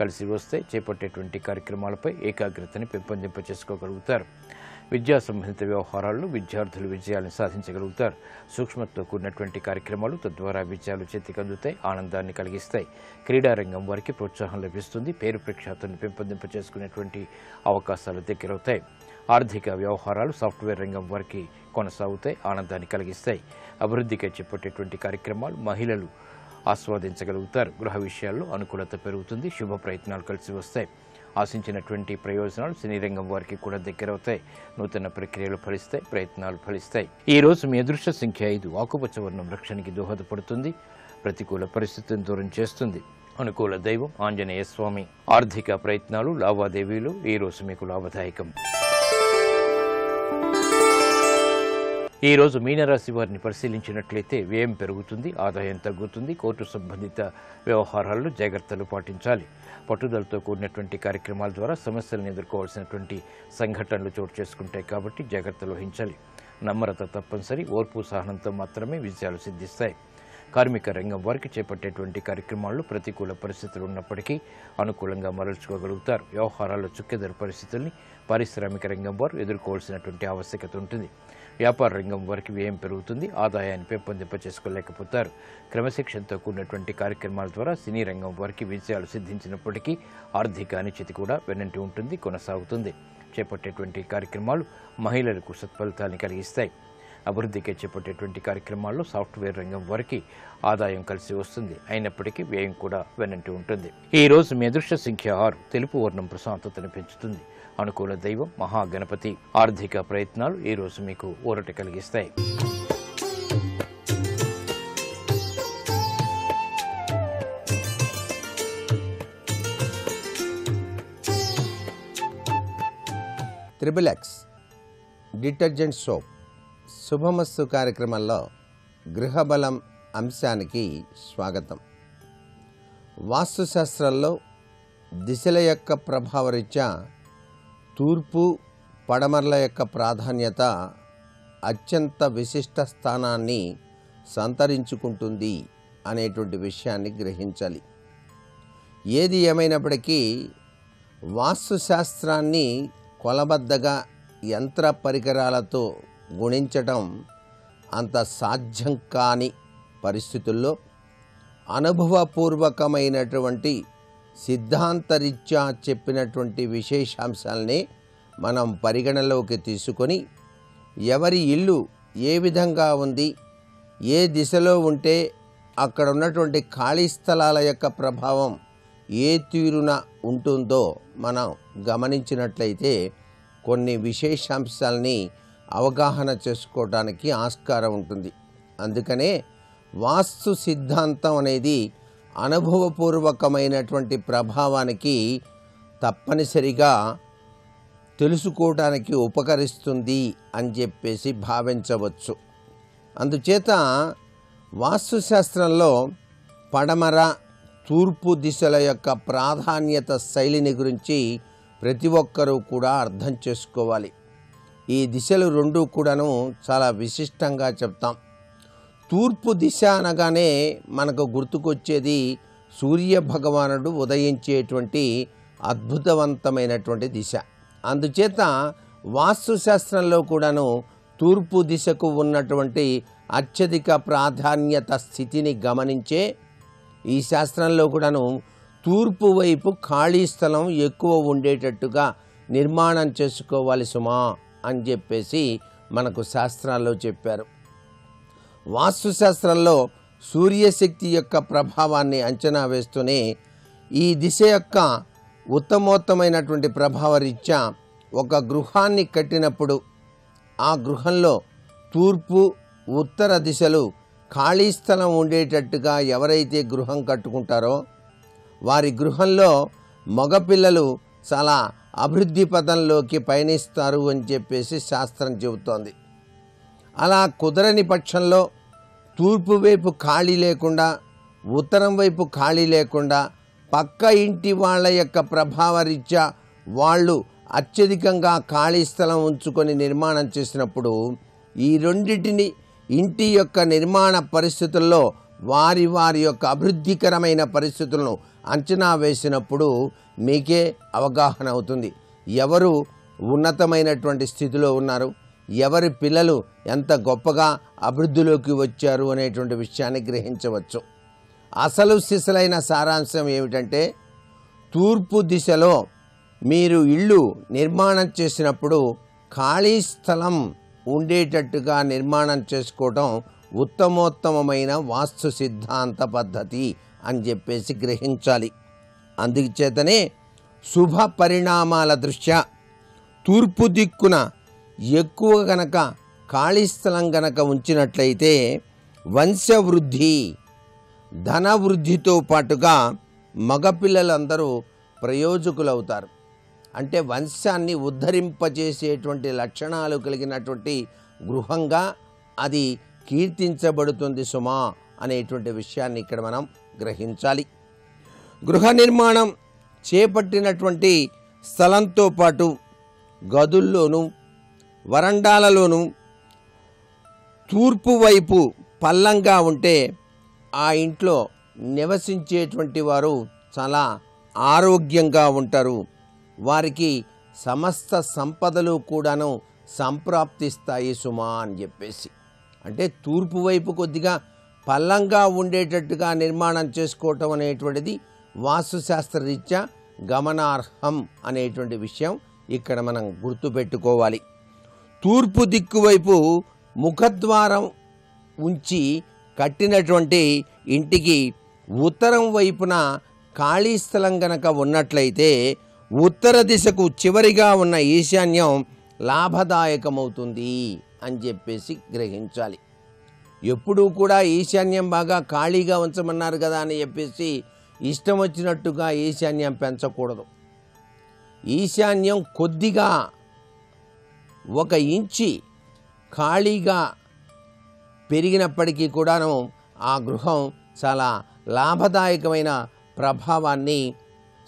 కలిసి వస్తాయి. చేపట్టేటువంటి కార్యక్రమాలపై ఏకాగ్రతని పెంపొందింప చేసుకోగలుగుతారు. విద్యా సంబంధిత వ్యవహారాల్లో విద్యార్థులు విజయాలను సాధించగలుగుతారు. సూక్ష్మతో కూడినటువంటి కార్యక్రమాలు తద్వారా విజయాలు చేతికందుతాయి. ఆనందాన్ని కలిగిస్తాయి. క్రీడారంగం వారికి ప్రోత్సాహం లభిస్తుంది. పేరు ప్రఖ్యాతులను పెంపొందింప చేసుకునేటువంటి అవకాశాలు దగ్గరవుతాయి. ఆర్థిక వ్యవహారాలు సాఫ్ట్వేర్ రంగం వారికి కొనసాగుతాయి. ఆనందాన్ని కలిగిస్తాయి. అభివృద్ధికి చేపట్టేటువంటి కార్యక్రమాలు మహిళలు ఆస్వాదించగలుగుతారు. గృహ విషయాల్లో అనుకూలత పెరుగుతుంది. శుభ ప్రయత్నాలు కలిసి వస్తాయి. ఆశించినటువంటి ప్రయోజనాలు సినీ రంగం వారికి కూడా దగ్గరవుతాయి. నూతన ప్రక్రియలు ఫలిస్తాయి. ప్రయత్నాలు ఫలిస్తాయి. ఈ రోజు మీ అదృష్ట సంఖ్య 5. ఆకుపచ్చ వర్ణం రక్షణకి దోహదపడుతుంది. ప్రతికూల పరిస్థితిని దూరం చేస్తుంది. అనుకూల దైవం ఆంజనేయ స్వామి. ఆర్థిక ప్రయత్నాలు లావాదేవీలు ఈ రోజు మీకు లాభదాయకం. ఈ రోజు మీనరాశి వారిని పరిశీలించినట్లయితే వ్యయం పెరుగుతుంది. ఆదాయం తగ్గుతుంది. కోర్టు సంబంధిత వ్యవహారాల్లో జాగ్రత్తలు పాటించాలి. పట్టుదలతో కూడినటువంటి కార్యక్రమాల ద్వారా సమస్యలను ఎదుర్కోవాల్సినటువంటి సంఘటనలు చోటు చేసుకుంటాయి కాబట్టి జాగ్రత్తలు వహించాలి. నమ్రత తప్పనిసరి. ఓర్పు సహనంతో మాత్రమే విజయాలు సిద్ధిస్తాయి. కార్మిక రంగం వారికి చేపట్టేటువంటి కార్యక్రమాల్లో ప్రతికూల పరిస్థితులు ఉన్నప్పటికీ అనుకూలంగా మరల్చుకోగలుగుతారు. వ్యవహారాల్లో చుక్కెదరు పరిస్థితుల్ని పారిశ్రామిక రంగం వారు ఎదుర్కోవాల్సినటువంటి ఆవశ్యకత ఉంటుంది. వ్యాపార రంగం వారికి వ్యయం పెరుగుతుంది. ఆదాయాన్ని పెంపొందింప చేసుకోలేకపోతారు. క్రమశిక్షణతో కూడినటువంటి కార్యక్రమాల ద్వారా సినీ రంగం వారికి విజయాలు సిద్ధించినప్పటికీ ఆర్థిక అనిశ్చితి కూడా వెన్నంటి ఉంటుంది, కొనసాగుతుంది. చేపట్టేటువంటి కార్యక్రమాలు మహిళలకు సత్ఫలితాన్ని కలిగిస్తాయి. అభివృద్ధికి చేపట్టేటువంటి కార్యక్రమాల్లో సాఫ్ట్వేర్ రంగం వారికి ఆదాయం కలిసి వస్తుంది. అయినప్పటికీ వ్యయం కూడా వెన్నంటి ఉంటుంది. ఈ రోజు మీ అదృష్ట సంఖ్య 6. తెలుపు వర్ణం ప్రశాంతతను పెంచుతుంది. అనుకూల దైవం మహాగణపతి. ఆర్థిక ప్రయత్నాలు ఈ రోజు మీకు ఊరట కలిగిస్తాయి. XXX డిటర్జెంట్ సోప్ శుభమస్తు కార్యక్రమంలో గృహబలం అంశానికి స్వాగతం. వాస్తుశాస్త్రంలో దిశల యొక్క ప్రభావరీత్యా తూర్పు పడమరల యొక్క ప్రాధాన్యత అత్యంత విశిష్ట స్థానాన్ని సంతరించుకుంటుంది అనేటువంటి విషయాన్ని గ్రహించాలి. ఏది ఏమైనప్పటికీ వాస్తుశాస్త్రాన్ని కొలబద్దగా యంత్ర పరికరాలతో గుణించటం అంత సాధ్యం కాని పరిస్థితుల్లో అనుభవపూర్వకమైనటువంటి సిద్ధాంతరీత్యా చెప్పినటువంటి విశేషాంశాలని మనం పరిగణలోకి తీసుకొని ఎవరి ఇల్లు ఏ విధంగా ఉంది, ఏ దిశలో ఉంటే అక్కడ ఉన్నటువంటి ఖాళీ స్థలాల యొక్క ప్రభావం ఏ తీరున ఉంటుందో మనం గమనించినట్లయితే కొన్ని విశేషాంశాలని అవగాహన చేసుకోవడానికి ఆస్కారం ఉంటుంది. అందుకనే వాస్తు సిద్ధాంతం అనేది అనుభవపూర్వకమైనటువంటి ప్రభావానికి తప్పనిసరిగా తెలుసుకోవడానికి ఉపకరిస్తుంది అని చెప్పేసి భావించవచ్చు. అందుచేత వాస్తుశాస్త్రంలో పడమర, తూర్పు దిశల యొక్క ప్రాధాన్యత శైలిని గురించి ప్రతి ఒక్కరూ కూడా అర్థం చేసుకోవాలి. ఈ దిశలు రెండూ కూడాను చాలా విశిష్టంగా చెప్తాం. తూర్పు దిశ అనగానే మనకు గుర్తుకొచ్చేది సూర్య భగవానుడు ఉదయించేటువంటి అద్భుతవంతమైనటువంటి దిశ. అందుచేత వాస్తుశాస్త్రంలో కూడాను తూర్పు దిశకు ఉన్నటువంటి అత్యధిక ప్రాధాన్యత స్థితిని గమనించే ఈ శాస్త్రంలో కూడాను తూర్పు వైపు ఖాళీ స్థలం ఎక్కువ ఉండేటట్టుగా నిర్మాణం చేసుకోవాలి సుమా అని చెప్పేసి మనకు శాస్త్రాల్లో చెప్పారు. వాస్తుశాస్త్రంలో సూర్యశక్తి యొక్క ప్రభావాన్ని అంచనా వేస్తూనే ఈ దిశ యొక్క ఉత్తమోత్తమైనటువంటి ప్రభావరీత్యా ఒక గృహాన్ని కట్టినప్పుడు ఆ గృహంలో తూర్పు, ఉత్తర దిశలు ఖాళీ స్థలం ఉండేటట్టుగా ఎవరైతే గృహం కట్టుకుంటారో వారి గృహంలో మగపిల్లలు చాలా అభివృద్ధి పదంలోకి పయనిస్తారు అని చెప్పేసి శాస్త్రం చెబుతోంది. అలా కుదరని పక్షంలో తూర్పు వైపు ఖాళీ లేకుండా, ఉత్తరం వైపు ఖాళీ లేకుండా పక్క ఇంటి వాళ్ళ యొక్క ప్రభావరీత్యా వాళ్ళు అత్యధికంగా ఖాళీ స్థలం ఉంచుకొని నిర్మాణం చేసినప్పుడు ఈ రెండింటిని ఇంటి యొక్క నిర్మాణ పరిస్థితుల్లో వారి యొక్క అభివృద్ధికరమైన పరిస్థితులను అంచనా వేసినప్పుడు మీకే అవగాహన అవుతుంది. ఎవరు ఉన్నతమైనటువంటి స్థితిలో ఉన్నారు, ఎవరి పిల్లలు ఎంత గొప్పగా అభివృద్ధిలోకి వచ్చారు అనేటువంటి విషయాన్ని గ్రహించవచ్చు. అసలు సిసలైన సారాంశం ఏమిటంటే తూర్పు దిశలో మీరు ఇల్లు నిర్మాణం చేసినప్పుడు ఖాళీ స్థలం ఉండేటట్టుగా నిర్మాణం చేసుకోవడం ఉత్తమోత్తమైన వాస్తు సిద్ధాంత పద్ధతి అని చెప్పేసి గ్రహించాలి. అందుచేతనే శుభ పరిణామాల దృష్ట్యా తూర్పు దిక్కున ఎక్కువ గనక ఖాళీ స్థలం గనక ఉంచినట్లయితే వంశవృద్ధి, ధనవృద్ధితో పాటుగా మగపిల్లలందరూ ప్రయోజకులవుతారు. అంటే వంశాన్ని ఉద్ధరింపజేసేటువంటి లక్షణాలు కలిగినటువంటి గృహంగా అది కీర్తించబడుతుంది సుమా అనేటువంటి విషయాన్ని ఇక్కడ మనం గ్రహించాలి. గృహ నిర్మాణం చేపట్టినటువంటి స్థలంతో పాటు గదుల్లోనూ వరండాలలోనూ తూర్పు వైపు పల్లంగా ఉంటే ఆ ఇంట్లో నివసించేటువంటి వారు చాలా ఆరోగ్యంగా ఉంటారు. వారికి సమస్త సంపదలు కూడాను సంప్రాప్తిస్తాయి సుమా అని చెప్పేసి. అంటే తూర్పు వైపు కొద్దిగా పల్లంగా ఉండేటట్టుగా నిర్మాణం చేసుకోవటం అనేటువంటిది వాస్తుశాస్త్రరీత్యా గమనార్హం అనేటువంటి విషయం ఇక్కడ మనం గుర్తుపెట్టుకోవాలి. తూర్పు దిక్కు వైపు ముఖద్వారం ఉంచి కట్టినటువంటి ఇంటికి ఉత్తరం వైపున ఖాళీ స్థలం గనక ఉన్నట్లయితే ఉత్తర దిశకు చివరిగా ఉన్న ఈశాన్యం లాభదాయకమవుతుంది అని చెప్పేసి గ్రహించాలి. ఎప్పుడూ కూడా ఈశాన్యం బాగా ఖాళీగా ఉంచమన్నారు కదా అని చెప్పేసి ఇష్టం వచ్చినట్టుగా ఈశాన్యం పెంచకూడదు. ఈశాన్యం కొద్దిగా 1 ఇంచి ఖాళీగా పెరిగినప్పటికీ కూడాను ఆ గృహం చాలా లాభదాయకమైన ప్రభావాన్ని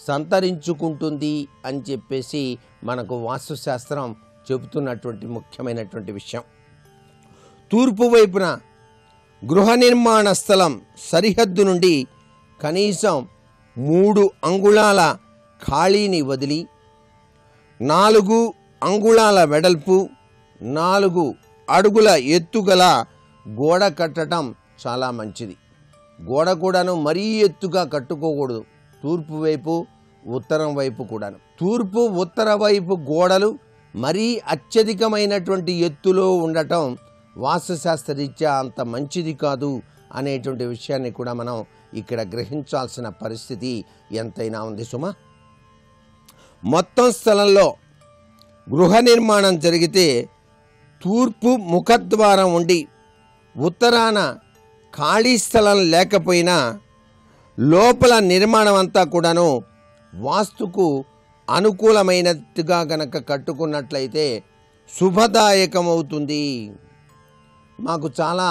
సంతరించుకుంటుంది అని చెప్పేసి మనకు వాస్తుశాస్త్రం చెబుతున్నటువంటి ముఖ్యమైనటువంటి విషయం. తూర్పు వైపున గృహ నిర్మాణ స్థలం సరిహద్దు నుండి కనీసం 3 అంగుళాల ఖాళీని వదిలి 4 అంగుళాల వెడల్పు 4 అడుగుల ఎత్తుగల గోడ కట్టడం చాలా మంచిది. గోడ కూడాను మరీ ఎత్తుగా కట్టుకోకూడదు. తూర్పు వైపు ఉత్తరం వైపు కూడాను. తూర్పు ఉత్తర వైపు గోడలు మరీ అత్యధికమైనటువంటి ఎత్తులో ఉండటం వాస్తుశాస్త్రరీత్యా అంత మంచిది కాదు అనేటువంటి విషయాన్ని కూడా మనం ఇక్కడ గ్రహించాల్సిన పరిస్థితి ఎంతైనా ఉంది సుమా. మొత్తం స్థలంలో గృహ నిర్మాణం జరిగితే తూర్పు ముఖద్వారం ఉండి ఉత్తరాన ఖాళీ స్థలం లేకపోయినా లోపల నిర్మాణం అంతా కూడాను వాస్తుకు అనుకూలమైనట్టుగా గనక కట్టుకున్నట్లయితే శుభదాయకమవుతుంది. మాకు చాలా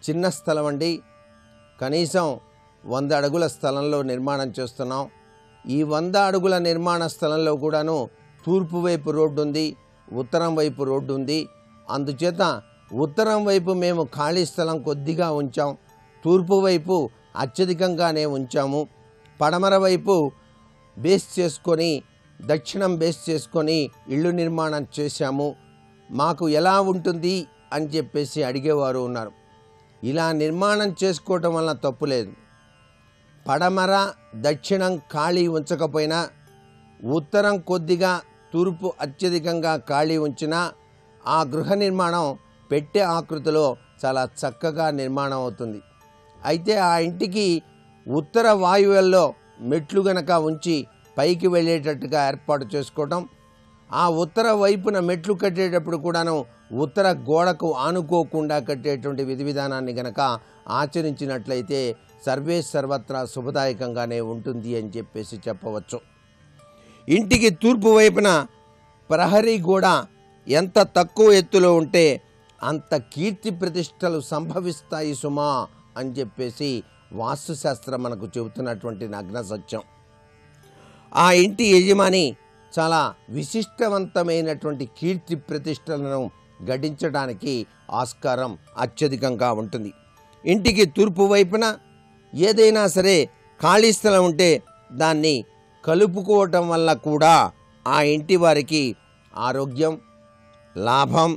చిన్న స్థలం అండి, కనీసం 100 అడుగుల స్థలంలో నిర్మాణం చేస్తున్నాం. ఈ 100 అడుగుల నిర్మాణ స్థలంలో కూడాను తూర్పు వైపు రోడ్డు ఉంది, ఉత్తరం వైపు రోడ్డు ఉంది. అందుచేత ఉత్తరం వైపు మేము ఖాళీ స్థలం కొద్దిగా ఉంచాం, తూర్పు వైపు అత్యధికంగానే ఉంచాము, పడమర వైపు బేస్ చేసుకొని దక్షిణం బేస్ చేసుకొని ఇళ్ళు నిర్మాణం చేశాము. మాకు ఎలా ఉంటుంది అని చెప్పేసి అడిగేవారు ఉన్నారు. ఇలా నిర్మాణం చేసుకోవటం వల్ల తప్పు లేదు. పడమర దక్షిణం ఖాళీ ఉంచకపోయినా ఉత్తరం కొద్దిగా తూర్పు అత్యధికంగా ఖాళీ ఉంచినా ఆ గృహ నిర్మాణం పెట్టె ఆకృతిలో చాలా చక్కగా నిర్మాణం అవుతుంది. అయితే ఆ ఇంటికి ఉత్తర వాయువ్యంలో మెట్లు గనక ఉంచి పైకి వెళ్ళేటట్టుగా ఏర్పాటు చేసుకోవటం, ఆ ఉత్తర వైపున మెట్లు కట్టేటప్పుడు కూడాను ఉత్తర గోడకు ఆనుకోకుండా కట్టేటువంటి విధి విధానాన్ని గనక ఆచరించినట్లయితే సర్వే సర్వత్రా శుభదాయకంగానే ఉంటుంది అని చెప్పేసి చెప్పవచ్చు. ఇంటికి తూర్పు వైపున ప్రహరీ గోడ ఎంత తక్కువ ఎత్తులో ఉంటే అంత కీర్తి ప్రతిష్టలు సంభవిస్తాయి సుమా అని చెప్పేసి వాస్తుశాస్త్రం మనకు చెబుతున్నటువంటి నగ్న సత్యం. ఆ ఇంటి యజమాని చాలా విశిష్టవంతమైనటువంటి కీర్తి ప్రతిష్టలను గడించడానికి ఆస్కారం అత్యధికంగా ఉంటుంది. ఇంటికి తూర్పు వైపున ఏదైనా సరే ఖాళీ స్థలం ఉంటే దాన్ని కలుపుకోవటం వల్ల కూడా ఆ ఇంటి వారికి ఆరోగ్యం, లాభం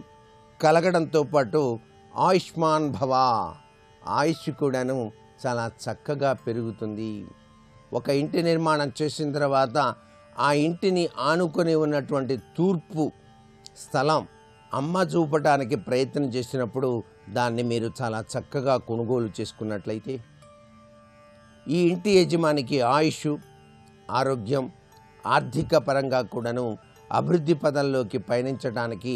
కలగడంతో పాటు ఆయుష్మాన్ భవ, ఆయుష్ కూడాను చాలా చక్కగా పెరుగుతుంది. ఒక ఇంటి నిర్మాణం చేసిన తర్వాత ఆ ఇంటిని ఆనుకొని ఉన్నటువంటి తూర్పు స్థలం అమ్మ చూపటానికి ప్రయత్నం చేసినప్పుడు దాన్ని మీరు చాలా చక్కగా కొనుగోలు చేసుకున్నట్లయితే ఈ ఇంటి యజమానికి ఆయుష్, ఆరోగ్యం, ఆర్థిక పరంగా కూడాను అభివృద్ధి పదంలోకి పయనించడానికి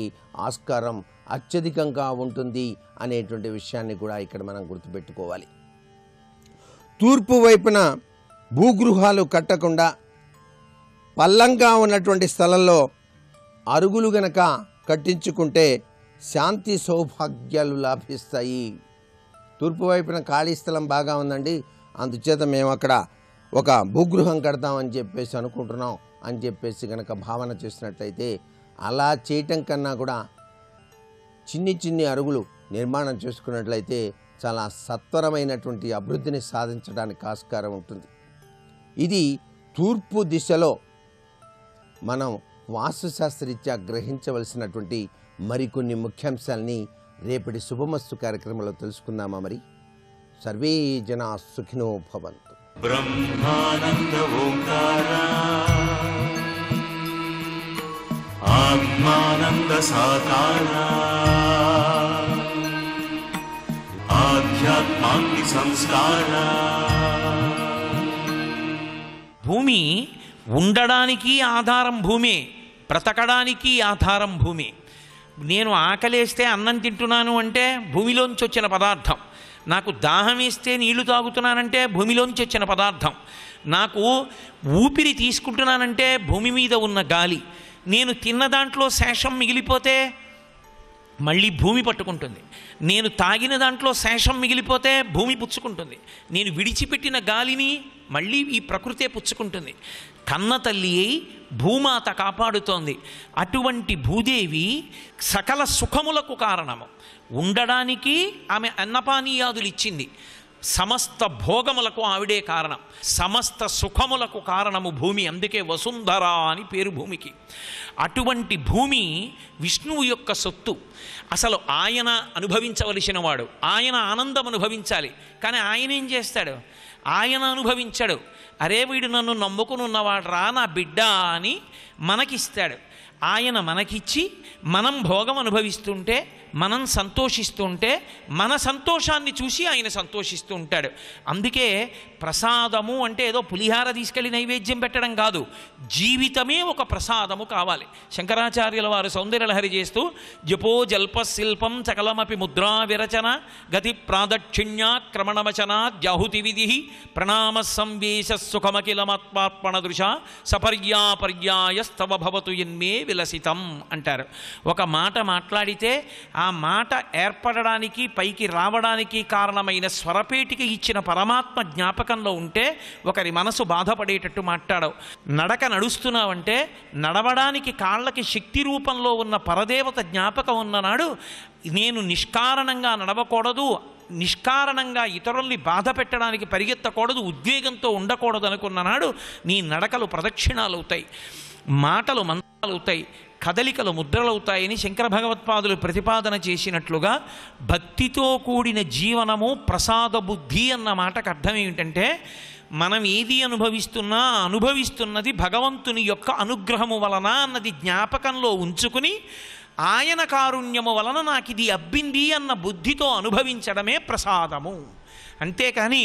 ఆస్కారం అత్యధికంగా ఉంటుంది అనేటువంటి విషయాన్ని కూడా ఇక్కడ మనం గుర్తుపెట్టుకోవాలి. తూర్పు వైపున భూగృహాలు కట్టకుండా పల్లంగా ఉన్నటువంటి స్థలంలో అరుగులు గనక కట్టించుకుంటే శాంతి సౌభాగ్యాలు లాభిస్తాయి. తూర్పు వైపున ఖాళీ స్థలం బాగా ఉందండి, అందుచేత మేము అక్కడ ఒక భూగృహం కడతామని చెప్పేసి అనుకుంటున్నాం అని చెప్పేసి కనుక భావన చేసినట్లయితే అలా చేయటం కన్నా కూడా చిన్ని చిన్ని అరుగులు నిర్మాణం చేసుకున్నట్లయితే చాలా సత్వరమైనటువంటి అభివృద్ధిని సాధించడానికి ఆస్కారం ఉంటుంది. ఇది తూర్పు దిశలో మనం వాస్తుశాస్త్రరీత్యా గ్రహించవలసినటువంటి మరికొన్ని ముఖ్యాంశాలని రేపటి శుభమస్తు కార్యక్రమంలో తెలుసుకుందామా? మరి సర్వే జనా సుఖినో భవంతు. బ్రహ్మానంద ఓంకార ఆత్మానంద సాకార ఆధ్యాత్మాగ్ని సంస్కార. భూమి ఉండడానికి ఆధారం భూమే, బ్రతకడానికి ఆధారం భూమి. నేను ఆకలేస్తే అన్నం తింటున్నాను అంటే భూమిలోంచి వచ్చిన పదార్థం. నాకు దాహం వేస్తే నీళ్లు తాగుతున్నానంటే భూమిలోంచి వచ్చిన పదార్థం. నాకు ఊపిరి తీసుకుంటున్నానంటే భూమి మీద ఉన్న గాలి. నేను తిన్న దాంట్లో శేషం మిగిలిపోతే మళ్ళీ భూమి పట్టుకుంటుంది. నేను తాగిన దాంట్లో శేషం మిగిలిపోతే భూమి పుచ్చుకుంటుంది. నేను విడిచిపెట్టిన గాలిని మళ్ళీ ఈ ప్రకృతే పుచ్చుకుంటుంది. కన్న తల్లి అయి భూమాత కాపాడుతోంది. అటువంటి భూదేవి సకల సుఖములకు కారణము. ఉండడానికి ఆమె అన్నపానీయాదులు ఇచ్చింది. సమస్త భోగములకు ఆవిడే కారణం. సమస్త సుఖములకు కారణము భూమి. అందుకే వసుంధర అని పేరు భూమికి. అటువంటి భూమి విష్ణువు యొక్క సొత్తు. అసలు ఆయన అనుభవించవలసిన వాడు, ఆయన ఆనందం అనుభవించాలి. కానీ ఆయన ఏం చేస్తాడు? ఆయన అనుభవించడు. అరే వీడు నన్ను నమ్ముకుని ఉన్నవాడు రా నా బిడ్డ అని మనకిస్తాడు. ఆయన మనకిచ్చి మనం భోగం అనుభవిస్తుంటే, మనం సంతోషిస్తుంటే, మన సంతోషాన్ని చూసి ఆయన సంతోషిస్తూ ఉంటాడు. అందుకే ప్రసాదము అంటే ఏదో పులిహార తీసుకెళ్ళి నైవేద్యం పెట్టడం కాదు, జీవితమే ఒక ప్రసాదము కావాలి. శంకరాచార్యుల వారు సౌందర్యలహరి చేస్తూ జపో జల్ప శిల్పం సకలమపి ముద్రా విరచన గతి ప్రాదక్షిణ్యాక్రమణవచన జాహుతి విధి ప్రణామ సంవేశ సుఖమఖిలమాత్మార్పణ దృశ సపర్యాపర్యాయస్తవ భవతు ఎన్మే విలసితం అంటారు. ఒక మాట మాట్లాడితే ఆ మాట ఏర్పడడానికి పైకి రావడానికి కారణమైన స్వరపేటికి ఇచ్చిన పరమాత్మ జ్ఞాపకంలో ఉంటే ఒకరి మనసు బాధపడేటట్టు మాట్లాడవు. నడక నడుస్తున్నావంటే నడవడానికి కాళ్ళకి శక్తి రూపంలో ఉన్న పరదేవత జ్ఞాపకం ఉన్ననాడు నేను నిష్కారణంగా నడవకూడదు, నిష్కారణంగా ఇతరుల్ని బాధ పెట్టడానికి పరిగెత్తకూడదు, ఉద్వేగంతో ఉండకూడదు అనుకున్ననాడు నీ నడకలు ప్రదక్షిణాలవుతాయి, మాటలు మంత్రాలవుతాయి, కదలికలు ముద్రలవుతాయని శంకర భగవత్పాదులు ప్రతిపాదన చేసినట్లుగా భక్తితో కూడిన జీవనము ప్రసాద బుద్ధి అన్న మాటకు అర్థం ఏమిటంటే మనం ఏది అనుభవిస్తున్నది భగవంతుని యొక్క అనుగ్రహము వలన అన్నది జ్ఞాపకంలో ఉంచుకుని ఆయన కారుణ్యము వలన నాకు ఇది అబ్బింది అన్న బుద్ధితో అనుభవించడమే ప్రసాదము. అంతేకాని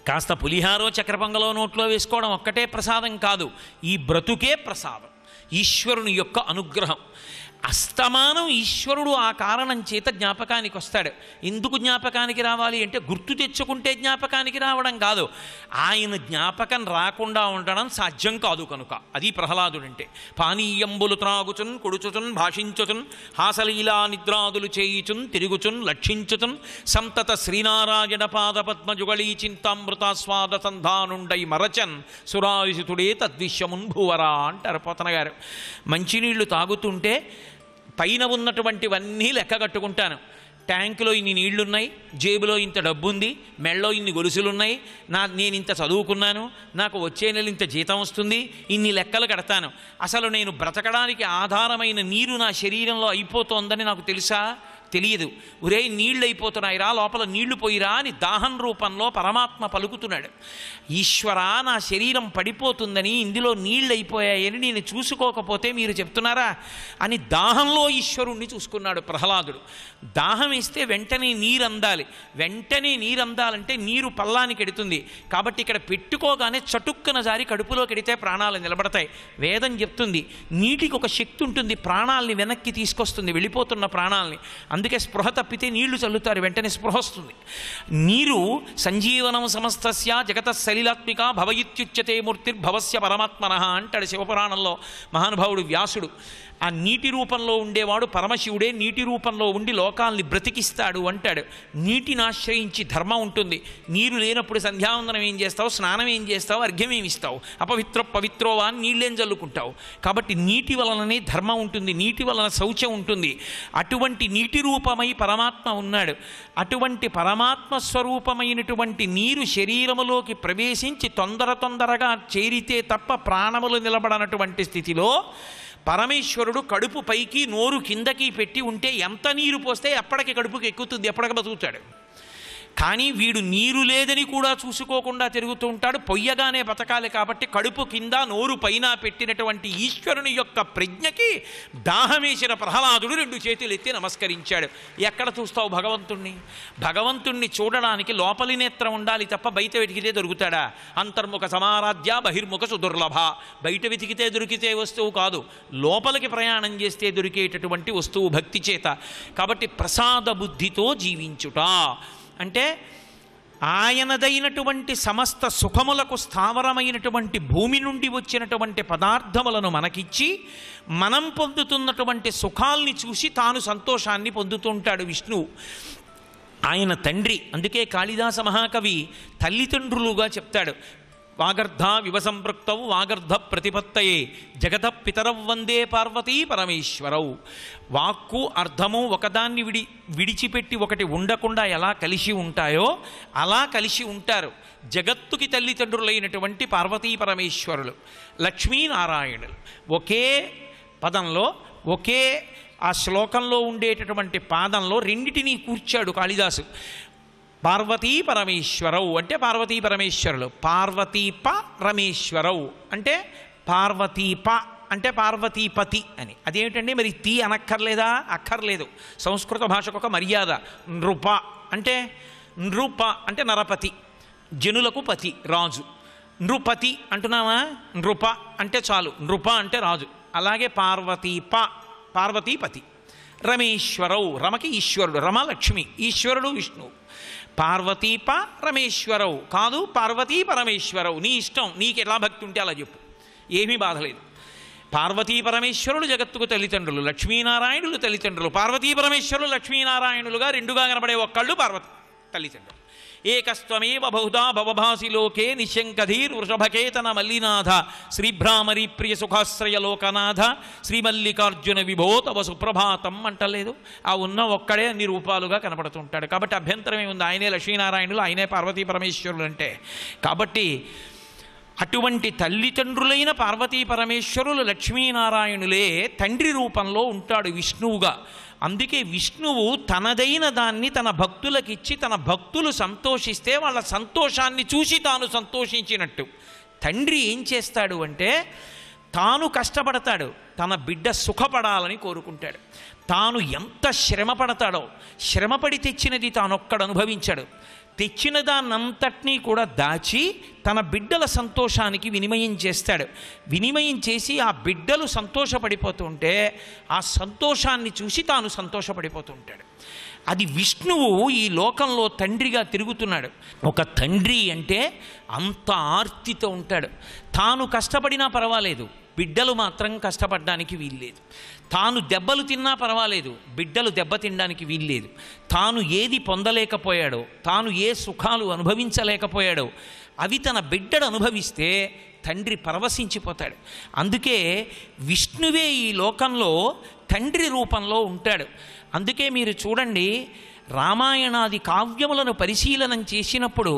కాస్త పులిహారో చక్కెర పొంగలో నోట్లో వేసుకోవడం ఒక్కటే ప్రసాదం కాదు. ఈ బ్రతుకే ప్రసాదం, ఈశ్వరుని యొక్క అనుగ్రహం. అస్తమానం ఈశ్వరుడు ఆ కారణం చేత జ్ఞాపకానికి వస్తాడు. ఎందుకు జ్ఞాపకానికి రావాలి అంటే గుర్తు తెచ్చుకుంటే జ్ఞాపకానికి రావడం కాదు, ఆయన జ్ఞాపకం రాకుండా ఉండడం సాధ్యం కాదు కనుక. అది ప్రహ్లాదుడంటే. పానీయంబులు త్రాగుచున్ కొడుచుచున్ భాషించుచున్ హాసలీలా నిద్రాదులు చేయుచున్ తిరుగుచున్ లక్షించుచున్ సంతత శ్రీనారాయణ పాద పద్మజుగళీ చింతామృతాస్వాద సంధానుండై మరచన్ సురాయుసుతుడే తద్విశ్యమున్ భూవరా అంటారు పోతన గారు. మంచినీళ్లు తాగుతుంటే పైన ఉన్నటువంటివన్నీ లెక్క కట్టుకుంటాను. ట్యాంకులో ఇన్ని నీళ్లున్నాయి, జేబులో ఇంత డబ్బు ఉంది, మెళ్ళలో ఇన్ని గొలుసులున్నాయి, నేను ఇంత చదువుకున్నాను, నాకు వచ్చే నెల ఇంత జీతం వస్తుంది, ఇన్ని లెక్కలు కడతాను. అసలు నేను బ్రతకడానికి ఆధారమైన నీరు నా శరీరంలో అయిపోతోందని నాకు తెలుసా? తెలియదు. ఒరే నీళ్ళు అయిపోతున్నాయిరా, లోపల నీళ్లు పోయిరా అని దాహం రూపంలో పరమాత్మ పలుకుతున్నాడు. ఈశ్వరా నా శరీరం పడిపోతుందని, ఇందులో నీళ్ళు అయిపోయాయని నేను చూసుకోకపోతే మీరు చెప్తున్నారా అని దాహంలో ఈశ్వరుణ్ణి చూసుకున్నాడు ప్రహ్లాదుడు. దాహం వేస్తే వెంటనే నీరు అందాలి, వెంటనే నీరు అందాలంటే నీరు పల్లానికి ఎడుతుంది. కాబట్టి ఇక్కడ పెట్టుకోగానే చటుక్కన జారి కడుపులోకి ఎడితే ప్రాణాలు నిలబడతాయి. వేదం చెప్తుంది నీటికి ఒక శక్తి ఉంటుంది, ప్రాణాలని వెనక్కి తీసుకొస్తుంది, వెళ్ళిపోతున్న ప్రాణాలని. అందుకే స్పృహ తప్పితే నీళ్లు చల్లుతారు, వెంటనే స్పృహ వస్తుంది. నీరు సంజీవనం సమస్తస్య జగత సలిలాత్మిక భవయిత్యుచ్యతే మూర్తిర్భవస్య పరమాత్మనః అంటాడు శివపురాణంలో మహానుభావుడు వ్యాసుడు. ఆ నీటి రూపంలో ఉండేవాడు పరమశివుడే, నీటి రూపంలో ఉండి లోకాల్ని బ్రతికిస్తాడు అంటాడు. నీటిని ఆశ్రయించి ధర్మం ఉంటుంది. నీరు లేనప్పుడు సంధ్యావందనం ఏం చేస్తావు, స్నానం ఏం చేస్తావు, అర్ఘ్యం ఏమి ఇస్తావు, పవిత్రోవా అని నీళ్ళేం చల్లుకుంటావు. కాబట్టి నీటి వలననే ధర్మం ఉంటుంది, నీటి వలన శౌచం ఉంటుంది. అటువంటి నీటి రూపమై పరమాత్మ ఉన్నాడు. అటువంటి పరమాత్మ స్వరూపమైనటువంటి నీరు శరీరములోకి ప్రవేశించి తొందరగా చేరితే తప్ప ప్రాణములు నిలబడనటువంటి స్థితిలో పరమేశ్వరుడు కడుపు పైకి నోరు కిందకి పెట్టి ఉంటే ఎంత నీరు పోస్తే ఎప్పటికి కడుపుకి ఎక్కుతుంది, ఎప్పటికి బతుకుతాడు. కానీ వీడు నీరు లేదని కూడా చూసుకోకుండా తిరుగుతూ ఉంటాడు. పొయ్యగానే బతకాలి కాబట్టి కడుపు కింద నోరు పైన పెట్టినటువంటి ఈశ్వరుని యొక్క ప్రజ్ఞకి దాహమేసిన ప్రహ్లాదుడు 2 చేతులు ఎత్తి నమస్కరించాడు. ఎక్కడ చూస్తావు భగవంతుణ్ణి? భగవంతుణ్ణి చూడడానికి లోపలి నేత్రం ఉండాలి తప్ప బయట వెతికితే దొరుకుతాడా? అంతర్ముఖ సమారాధ్య బహిర్ముఖ సుదుర్లభ. బయట వెతికితే దొరికితే వస్తువు కాదు, లోపలికి ప్రయాణం చేస్తే దొరికేటటువంటి వస్తువు భక్తి చేత. కాబట్టి ప్రసాద బుద్ధితో జీవించుట అంటే ఆయనదైనటువంటి సమస్త సుఖములకు స్థావరమైనటువంటి భూమి నుండి వచ్చినటువంటి పదార్థములను మనకిచ్చి మనం పొందుతున్నటువంటి సుఖాల్ని చూసి తాను సంతోషాన్ని పొందుతుంటాడు విష్ణువు. ఆయన తండ్రి. అందుకే కాళిదాస మహాకవి తల్లిదండ్రులుగా చెప్తాడు. వాగర్ధ వివసంపృక్తౌ వాగర్ధ ప్రతిపత్తయే జగత పితరౌ వందే పార్వతీ పరమేశ్వరౌ. వాక్కు అర్థము ఒకదాన్ని విడిచిపెట్టి ఒకటి ఉండకుండా ఎలా కలిసి ఉంటాయో అలా కలిసి ఉంటారు జగత్తుకి తల్లిదండ్రులైనటువంటి పార్వతీ పరమేశ్వరులు, లక్ష్మీనారాయణులు. ఒకే పదంలో ఒకే ఆ శ్లోకంలో ఉండేటటువంటి పాదంలో రెండిటినీ కూర్చాడు కాళిదాసు. పార్వతీ పరమేశ్వరవు అంటే పార్వతీ పరమేశ్వరులు. పార్వతీప రమేశ్వరవు అంటే పార్వతీప అంటే పార్వతీపతి అని. అదేమిటండి మరి తీ అనక్కర్లేదా? అక్కర్లేదు. సంస్కృత భాషకు ఒక మర్యాద. నృప అంటే నృప అంటే నరపతి, జనులకు పతి, రాజు. నృపతి అంటున్నావా? నృప అంటే చాలు, నృప అంటే రాజు. అలాగే పార్వతీప పార్వతీపతి. రమేశ్వరవు రమకి ఈశ్వరుడు, రమ లక్ష్మి, ఈశ్వరుడు విష్ణువు. పార్వతీప రమేశ్వరవు కాదు, పార్వతీ పరమేశ్వరవు. నీ ఇష్టం, నీకు ఎలా భక్తి ఉంటే అలా చెప్పు, ఏమీ బాధలేదు. పార్వతీ పరమేశ్వరులు జగత్తుకు తల్లిదండ్రులు, లక్ష్మీనారాయణులు తల్లిదండ్రులు. పార్వతీ పరమేశ్వరులు లక్ష్మీనారాయణులుగా రెండుగా కనబడే ఒక్కళ్ళు పార్వతి తల్లిదండ్రులు. ఏకస్త్వమేవ బహుధా భవభాసి లోకే నిశంకధీర్ వృషభకేతన మల్లినాథ శ్రీభ్రామరీ ప్రియ సుఖాశ్రయ లోకనాథ శ్రీమల్లికార్జున విభో తవ సుప్రభాతం అంటలేదు. ఆ ఉన్న ఒక్కడే అన్ని రూపాలుగా కనపడుతుంటాడు. కాబట్టి అభ్యంతరమే ఉంది, ఆయనే లక్ష్మీనారాయణులు, ఆయనే పార్వతీ పరమేశ్వరులు అంటే. కాబట్టి అటువంటి తల్లిదండ్రులైన పార్వతీ పరమేశ్వరులు లక్ష్మీనారాయణులే తండ్రి రూపంలో ఉంటాడు విష్ణువుగా. అందుకే విష్ణువు తనదైన దాన్ని తన భక్తులకిచ్చి తన భక్తులు సంతోషిస్తే వాళ్ళ సంతోషాన్ని చూసి తాను సంతోషించినట్టు. తండ్రి ఏం చేస్తాడు అంటే తాను కష్టపడతాడు, తన బిడ్డ సుఖపడాలని కోరుకుంటాడు. తాను ఎంత శ్రమ పడతాడో, శ్రమపడి తెచ్చినది తానొక్కడు అనుభవించాడు. తెచ్చిన దాన్నంతటినీ కూడా దాచి తన బిడ్డల సంతోషానికి వినిమయం చేస్తాడు. వినిమయం చేసి ఆ బిడ్డలు సంతోషపడిపోతుంటే ఆ సంతోషాన్ని చూసి తాను సంతోషపడిపోతుంటాడు. అది విష్ణువు ఈ లోకంలో తండ్రిగా తిరుగుతున్నాడు. ఒక తండ్రి అంటే అంత ఆర్తితో ఉంటాడు. తాను కష్టపడినా పర్వాలేదు, బిడ్డలు మాత్రం కష్టపడడానికి వీల్లేదు. తాను దెబ్బలు తిన్నా పర్వాలేదు, బిడ్డలు దెబ్బతినడానికి వీల్లేదు. తాను ఏది పొందలేకపోయాడో, తాను ఏ సుఖాలు అనుభవించలేకపోయాడో అవి తన బిడ్డడు అనుభవిస్తే తండ్రి పరవశించిపోతాడు. అందుకే విష్ణువే ఈ లోకంలో తండ్రి రూపంలో ఉంటాడు. అందుకే మీరు చూడండి, రామాయణాది కావ్యములను పరిశీలనం చేసినప్పుడు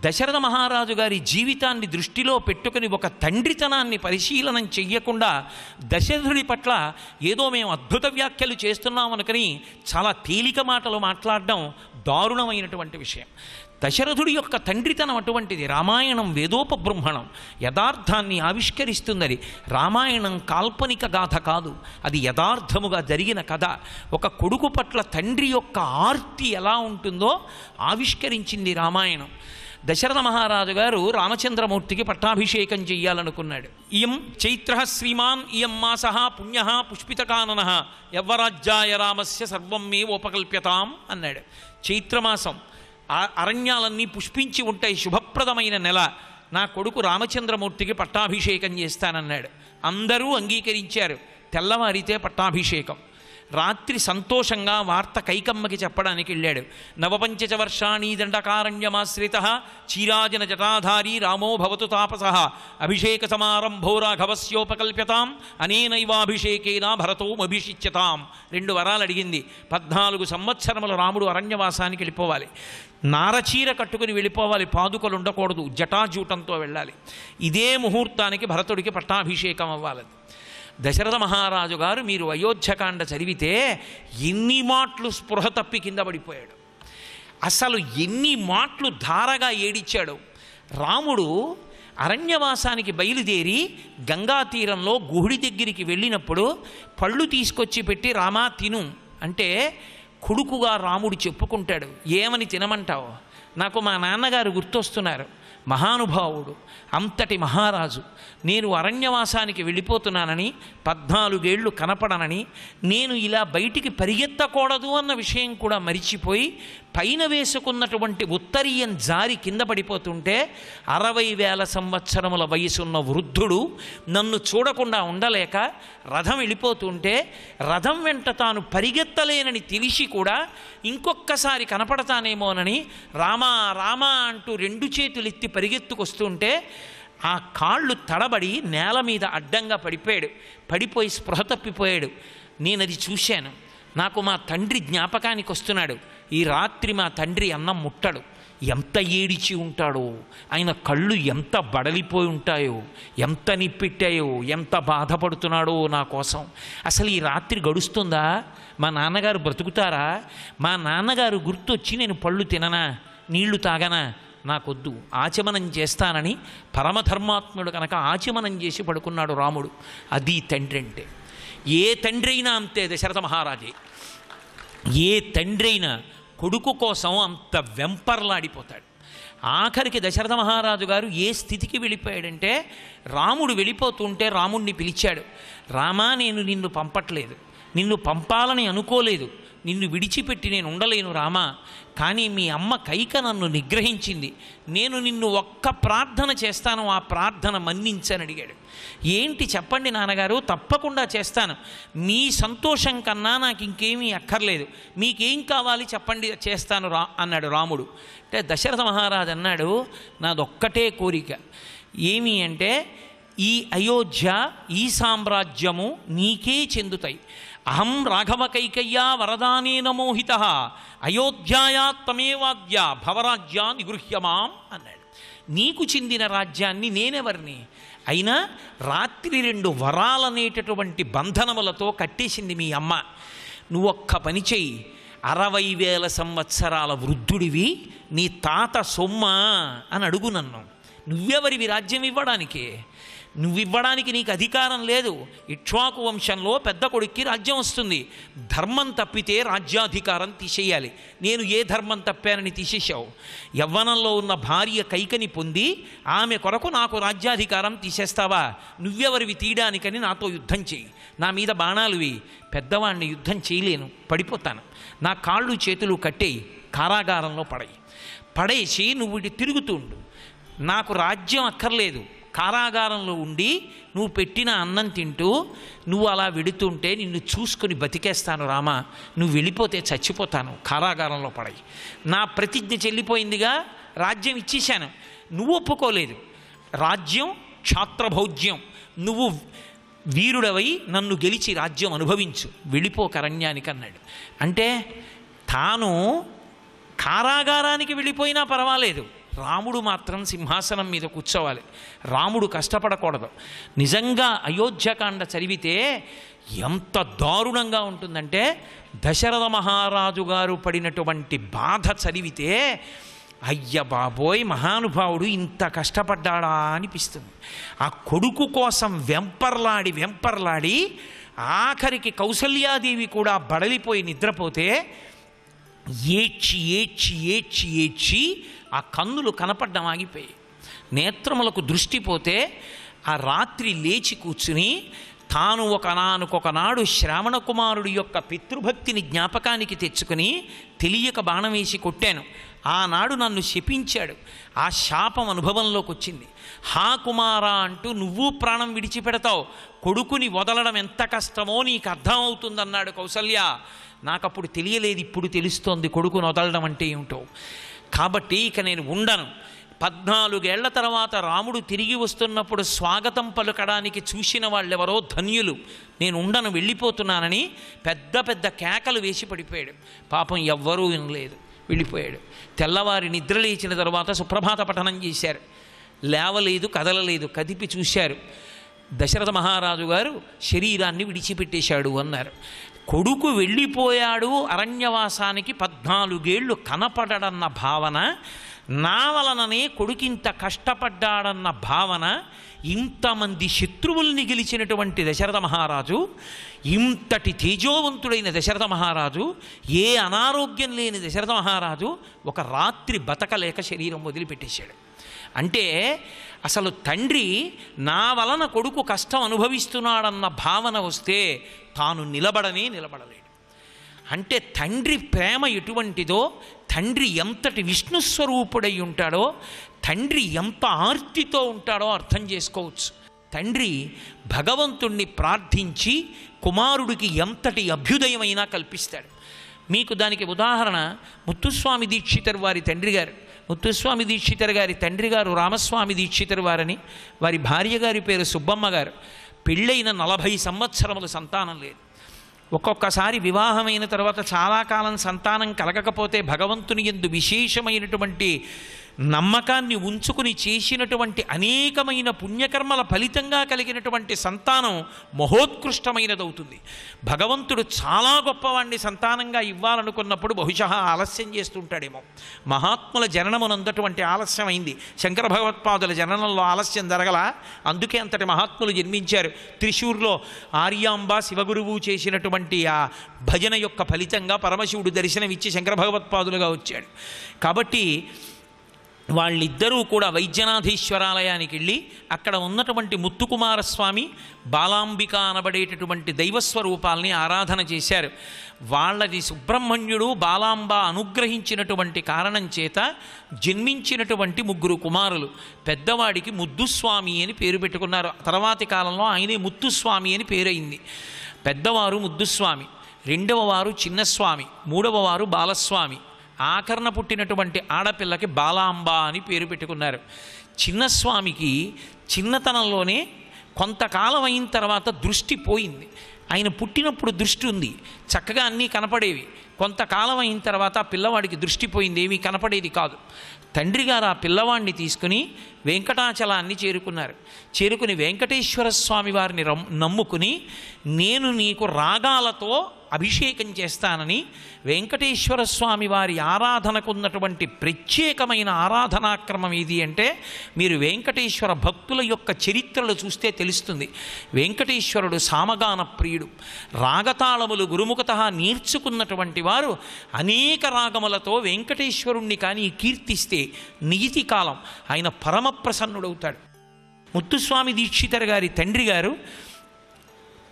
దశరథ మహారాజు గారి జీవితాన్ని దృష్టిలో పెట్టుకుని ఒక తండ్రితనాన్ని పరిశీలనం చెయ్యకుండా దశరథుడి పట్ల ఏదో మేము అద్భుత వ్యాఖ్యలు చేస్తున్నామనుకని చాలా తేలిక మాటలు మాట్లాడడం దారుణమైనటువంటి విషయం. దశరథుడి యొక్క తండ్రితనం అటువంటిది. రామాయణం వేదోపబృంహణం, యథార్థాన్ని ఆవిష్కరిస్తున్నది. రామాయణం కాల్పనిక గాథ కాదు, అది యథార్థముగా జరిగిన కథ. ఒక కొడుకు పట్ల తండ్రి యొక్క ఆర్తి ఎలా ఉంటుందో ఆవిష్కరించింది రామాయణం. దశరథ మహారాజు గారు రామచంద్రమూర్తికి పట్టాభిషేకం చెయ్యాలనుకున్నాడు. ఇయం చైత్ర శ్రీమాన్ ఇయం మాస పుణ్య పుష్పితకానన యవ్వరాజ్యాయ రామస్య సర్వం మే ఉపకల్ప్యతాం అన్నాడు. చైత్రమాసం, అరణ్యాలన్నీ పుష్పించి ఉంటాయి, శుభప్రదమైన నెల. నా కొడుకు రామచంద్రమూర్తికి పట్టాభిషేకం చేస్తానన్నాడు. అందరూ అంగీకరించారు. తెల్లవారితే పట్టాభిషేకం. రాత్రి సంతోషంగా వార్త కైకమ్మకి చెప్పడానికి వెళ్ళాడు. నవపంచ వర్షాణి దండకారణ్యమాశ్రిత చీరాజన జటాధారీ రామో భవతు తాపస అభిషేక సమారంభో రాఘవస్యోపకల్ప్యతాం అనేనైవాభిషేకేన భరతోమభిషిచ్యతాం. 2 వరాలు అడిగింది. 14 సంవత్సరముల రాముడు అరణ్యవాసానికి వెళ్ళిపోవాలి. నారచీర కట్టుకుని వెళ్ళిపోవాలి, పాదుకలు ఉండకూడదు, జటాజూటంతో వెళ్ళాలి. ఇదే ముహూర్తానికి భరతుడికి పట్టాభిషేకం అవ్వాలి. దశరథ మహారాజు గారు మీరు అయోధ్యకాండ చదివితే ఎన్ని మాటలు స్పృహ తప్పి కింద పడిపోయాడు. అసలు ఎన్ని మాటలు ధారగా ఏడిచ్చాడు. రాముడు అరణ్యవాసానికి బయలుదేరి గంగా తీరంలో గుహుడి దగ్గరికి వెళ్ళినప్పుడు పళ్ళు తీసుకొచ్చి పెట్టి రామా తిను అంటే కొడుకుగా రాముడు చెప్పుకుంటాడు. ఏమని తినమంటావు? నాకు మా నాన్నగారు గుర్తొస్తున్నారు. మహానుభావుడు, అంతటి మహారాజు. నేను అరణ్యవాసానికి వెళ్ళిపోతున్నానని, 14 ఏళ్ళు కనపడనని, నేను ఇలా బయటికి పరిగెత్తకూడదు అన్న విషయం కూడా మరిచిపోయి పైన వేసుకున్నటువంటి ఉత్తరీయం జారి కింద పడిపోతుంటే 60,000 సంవత్సరముల వయసున్న వృద్ధుడు నన్ను చూడకుండా ఉండలేక రథం వెళ్ళిపోతుంటే రథం వెంట తాను పరిగెత్తలేనని తెలిసి కూడా ఇంకొక్కసారి కనపడతానేమోనని రామా రామా అంటూ 2 చేతులెత్తి పరిగెత్తుకొస్తుంటే ఆ కాళ్ళు తడబడి నేల మీద అడ్డంగా పడిపోయి స్పృహ తప్పిపోయాడు. నేనది చూశాను. నాకు మా తండ్రి జ్ఞాపకానికి వస్తున్నాడు. ఈ రాత్రి మా తండ్రి అన్నం ముట్టడు. ఎంత ఏడిచి ఉంటాడో, ఆయన కళ్ళు ఎంత బడలిపోయి ఉంటాయో, ఎంత నిప్పెట్టాయో, ఎంత బాధపడుతున్నాడో నా కోసం. అసలు ఈ రాత్రి గడుస్తుందా? మా నాన్నగారు బ్రతుకుతారా? మా నాన్నగారు గుర్తొచ్చి నేను పళ్ళు తిననా? నీళ్లు తాగనా? నాకొద్దు, ఆచమనం చేస్తానని పరమధర్మాత్ముడు కనుక ఆచమనం చేసి పడుకున్నాడు రాముడు. అది తండ్రి అంటే. ఏ తండ్రి అయినా అంతే. దశరథ మహారాజే ఏ తండ్రి అయినా కొడుకు కోసం అంత వెంపర్లాడిపోతాడు. ఆఖరికి దశరథ మహారాజు గారు ఏ స్థితికి వెళ్ళిపోయాడంటే, రాముడు వెళ్ళిపోతుంటే రాముణ్ణి పిలిచాడు. రామా, నేను నిన్ను పంపట్లేదు, నిన్ను పంపాలని అనుకోలేదు, నిన్ను విడిచిపెట్టి నేను ఉండలేను రామా. కానీ మీ అమ్మ కైక నన్ను నిగ్రహించింది, నేను నిన్ను ఒక్క ప్రార్థన చేస్తాను, ఆ ప్రార్థన మన్నించని అడిగాడు. ఏంటి చెప్పండి నాన్నగారు, తప్పకుండా చేస్తాను, మీ సంతోషం కన్నా నాకు ఇంకేమీ అక్కర్లేదు, మీకేం కావాలి చెప్పండి, చేస్తాను అన్నాడు రాముడు. అంటే దశరథ మహారాజు అన్నాడు, నాదొక్కటే కోరిక. ఏమి అంటే, ఈ అయోధ్య, ఈ సామ్రాజ్యము నీకే చెందుతాయి. అహం రాఘవ కైకయ్యా వరదానేన మోహిత అయోధ్యాయా త్వమేవాద్య భవరాజ్యా నిగృహ్యమాం అన్నాడు. నీకు చెందిన రాజ్యాన్ని నేనెవరిని? అయినా రాత్రి 2 వరాలనేటటువంటి బంధనములతో కట్టేసింది మీ అమ్మ. నువ్వొక్క పని చెయ్యి, 60,000 సంవత్సరాల వృద్ధుడివి, నీ తాత సొమ్మ అని అడుగు నన్ను. నువ్వెవరివి రాజ్యం ఇవ్వడానికి? నువ్వివ్వడానికి నీకు అధికారం లేదు. ఇక్ష్వాకు వంశంలో పెద్ద కొడుక్కి రాజ్యం వస్తుంది. ధర్మం తప్పితే రాజ్యాధికారం తీసేయాలి. నేను ఏ ధర్మం తప్పానని తీసేశావు? యవ్వనంలో ఉన్న భార్య కైకని పొంది ఆమె కొరకు నాకు రాజ్యాధికారం తీసేస్తావా? నువ్వెవరివి తీయడానికని నాతో యుద్ధం చేయి, నా మీద బాణాలువి. పెద్దవాడిని యుద్ధం చేయలేను, పడిపోతాను. నా కాళ్ళు చేతులు కట్టేయి, కారాగారంలో పడేసి నువ్వు ఇటు తిరుగుతుండు. నాకు రాజ్యం అక్కర్లేదు, కారాగారంలో ఉండి నువ్వు పెట్టిన అన్నం తింటూ నువ్వు అలా వెడుతుంటే నిన్ను చూసుకొని బతికేస్తాను రామా. నువ్వు వెళ్ళిపోతే చచ్చిపోతాను, కారాగారంలో పడయి. నా ప్రతిజ్ఞ చెల్లిపోయిందిగా, రాజ్యం ఇచ్చేశాను. నువ్వు ఒప్పుకోలేదు. రాజ్యం క్షాత్రభౌజ్యం, నువ్వు వీరుడవై నన్ను గెలిచి రాజ్యం అనుభవించు, వెళ్ళిపోక అరణ్యానికి అన్నాడు. అంటే తాను కారాగారానికి వెళ్ళిపోయినా పర్వాలేదు, రాముడు మాత్రం సింహాసనం మీద కూర్చోవాలి, రాముడు కష్టపడకూడదు. నిజంగా అయోధ్యకాండ చదివితే ఎంత దారుణంగా ఉంటుందంటే, దశరథ మహారాజు గారు పడినటువంటి బాధ చదివితే అయ్య బాబోయ్, మహానుభావుడు ఇంత కష్టపడ్డాడా అనిపిస్తుంది. ఆ కొడుకు కోసం వెంపర్లాడి ఆఖరికి కౌసల్యాదేవి కూడా బడలిపోయి నిద్రపోతే ఏడ్చి ఆ కన్నులు కనపడ్డం ఆగిపోయి, నేత్రములకు దృష్టి పోతే ఆ రాత్రి లేచి కూర్చుని తాను ఒకనాడు శ్రావణ కుమారుడి యొక్క పితృభక్తిని జ్ఞాపకానికి తెచ్చుకుని తెలియక బాణం వేసి కొట్టాను, ఆనాడు నన్ను శపించాడు, ఆ శాపం అనుభవంలోకి వచ్చింది. హా కుమారా అంటూ నువ్వు ప్రాణం విడిచిపెడతావు, కొడుకుని వదలడం ఎంత కష్టమో నీకు అర్థమవుతుందన్నాడు కౌసల్య. నాకప్పుడు తెలియలేదు, ఇప్పుడు తెలుస్తోంది కొడుకుని వదలడం అంటే ఏమిటో. కాబట్టి ఇక నేను ఉండను. 14 ఏళ్ల తర్వాత రాముడు తిరిగి వస్తున్నప్పుడు స్వాగతం పలుకడానికి చూసిన వాళ్ళెవరో ధన్యులు. నేను ఉండను, వెళ్ళిపోతున్నానని పెద్ద పెద్ద కేకలు వేసి పడిపోయాడు. పాపం ఎవ్వరూ వినలేదు, వెళ్ళిపోయాడు. తెల్లవారి నిద్ర లేచిన తర్వాత సుప్రభాత పఠనం చేశారు. లేవలేదు, కదలలేదు. కదిపి చూశారు, దశరథ మహారాజు గారు శరీరాన్ని విడిచిపెట్టేశాడు అన్నారు. కొడుకు వెళ్ళిపోయాడు అరణ్యవాసానికి, 14 ఏళ్ళు కనపడడన్న భావన, నా వలననే కొడుకింత కష్టపడ్డాడన్న భావన, ఇంతమంది శత్రువుల్ని గెలిచినటువంటి దశరథ మహారాజు, ఇంతటి తేజోవంతుడైన దశరథ మహారాజు, ఏ అనారోగ్యం లేని దశరథ మహారాజు ఒక రాత్రి బతకలేక శరీరం వదిలిపెట్టేశాడు. అంటే అసలు తండ్రి నా వలన కొడుకు కష్టం అనుభవిస్తున్నాడన్న భావన వస్తే తాను నిలబడలేడు. అంటే తండ్రి ప్రేమ ఎటువంటిదో, తండ్రి ఎంతటి విష్ణుస్వరూపుడై ఉంటాడో, తండ్రి ఎంత ఆర్తితో ఉంటాడో అర్థం చేసుకోవచ్చు. తండ్రి భగవంతుణ్ణి ప్రార్థించి కుమారుడికి ఎంతటి అభ్యుదయమైనా కల్పిస్తాడు. మీకు దానికి ఉదాహరణ ముత్తుస్వామి దీక్షితర్ వారి తండ్రి గారు. ముత్తుస్వామి దీక్షితర్ గారి తండ్రి గారు రామస్వామి దీక్షితర్ వారని, వారి భార్య గారి పేరు సుబ్బమ్మ గారు. పెళ్ళైన 40 సంవత్సరములు సంతానం లేదు. ఒక్కొక్కసారి వివాహమైన తర్వాత చాలా కాలం సంతానం కలగకపోతే భగవంతుని యందు విశేషమైనటువంటి నమ్మకాన్ని ఉంచుకుని చేసినటువంటి అనేకమైన పుణ్యకర్మల ఫలితంగా కలిగినటువంటి సంతానం మహోత్కృష్టమైనదవుతుంది. భగవంతుడు చాలా గొప్పవాణ్ణి సంతానంగా ఇవ్వాలనుకున్నప్పుడు బహుశः ఆలస్యం చేస్తుంటాడేమో. మహాత్ముల జననమునందటువంటి ఆలస్యమైంది. శంకర భగవత్పాదుల జననంలో ఆలస్యం జరగల, అందుకే అంతటి మహాత్ములు జన్మించారు. త్రిశూర్లో ఆర్యాంబ శివగురువు చేసినటువంటి ఆ భజన యొక్క ఫలితంగా పరమశివుడు దర్శనమిచ్చి శంకర భగవత్పాదులుగా వచ్చాడు. కాబట్టి వాళ్ళిద్దరూ కూడా వైద్యనాథీశ్వరాలయానికి వెళ్ళి అక్కడ ఉన్నటువంటి ముత్తుకుమారస్వామి, బాలాంబిక అనబడేటటువంటి దైవస్వరూపాలని ఆరాధన చేశారు. వాళ్ళది సుబ్రహ్మణ్యుడు బాలాంబ అనుగ్రహించినటువంటి కారణం చేత జన్మించినటువంటి 3 కుమారులు. పెద్దవాడికి ముద్దుస్వామి అని పేరు పెట్టుకున్నారు. తర్వాతి కాలంలో ఆయనే ముత్తుస్వామి అని పేరైంది. పెద్దవారు ముద్దుస్వామి, రెండవ వారు చిన్నస్వామి, మూడవ వారు బాలస్వామి, ఆఖరణ పుట్టినటువంటి ఆడపిల్లకి బాలాంబ అని పేరు పెట్టుకున్నారు. చిన్నస్వామికి చిన్నతనంలోనే కొంతకాలం అయిన తర్వాత దృష్టి పోయింది. ఆయన పుట్టినప్పుడు దృష్టి ఉంది, చక్కగా అన్నీ కనపడేవి. కొంతకాలం అయిన తర్వాత పిల్లవాడికి దృష్టి పోయింది, ఏమీ కనపడేది కాదు. తండ్రి గారు ఆ పిల్లవాడిని తీసుకుని వెంకటాచలాన్ని చేరుకున్నారు. చేరుకుని వెంకటేశ్వర స్వామి వారిని నమ్ముకుని నేను నీకు రాగాలతో అభిషేకం చేస్తానని, వెంకటేశ్వర స్వామి వారి ఆరాధనకు ఉన్నటువంటి ప్రత్యేకమైన ఆరాధనాక్రమం ఏది అంటే, మీరు వెంకటేశ్వర భక్తుల యొక్క చరిత్రలు చూస్తే తెలుస్తుంది. వెంకటేశ్వరుడు సామగాన ప్రియుడు, రాగతాళములు గురుముఖతః నేర్చుకున్నటువంటి వారు అనేక రాగములతో వెంకటేశ్వరుణ్ణి కానీ కీర్తిస్తే నియతి కాలం ఆయన పరమ ప్రసన్నుడవుతాడు. ముత్తుస్వామి దీక్షితర్ గారి తండ్రి గారు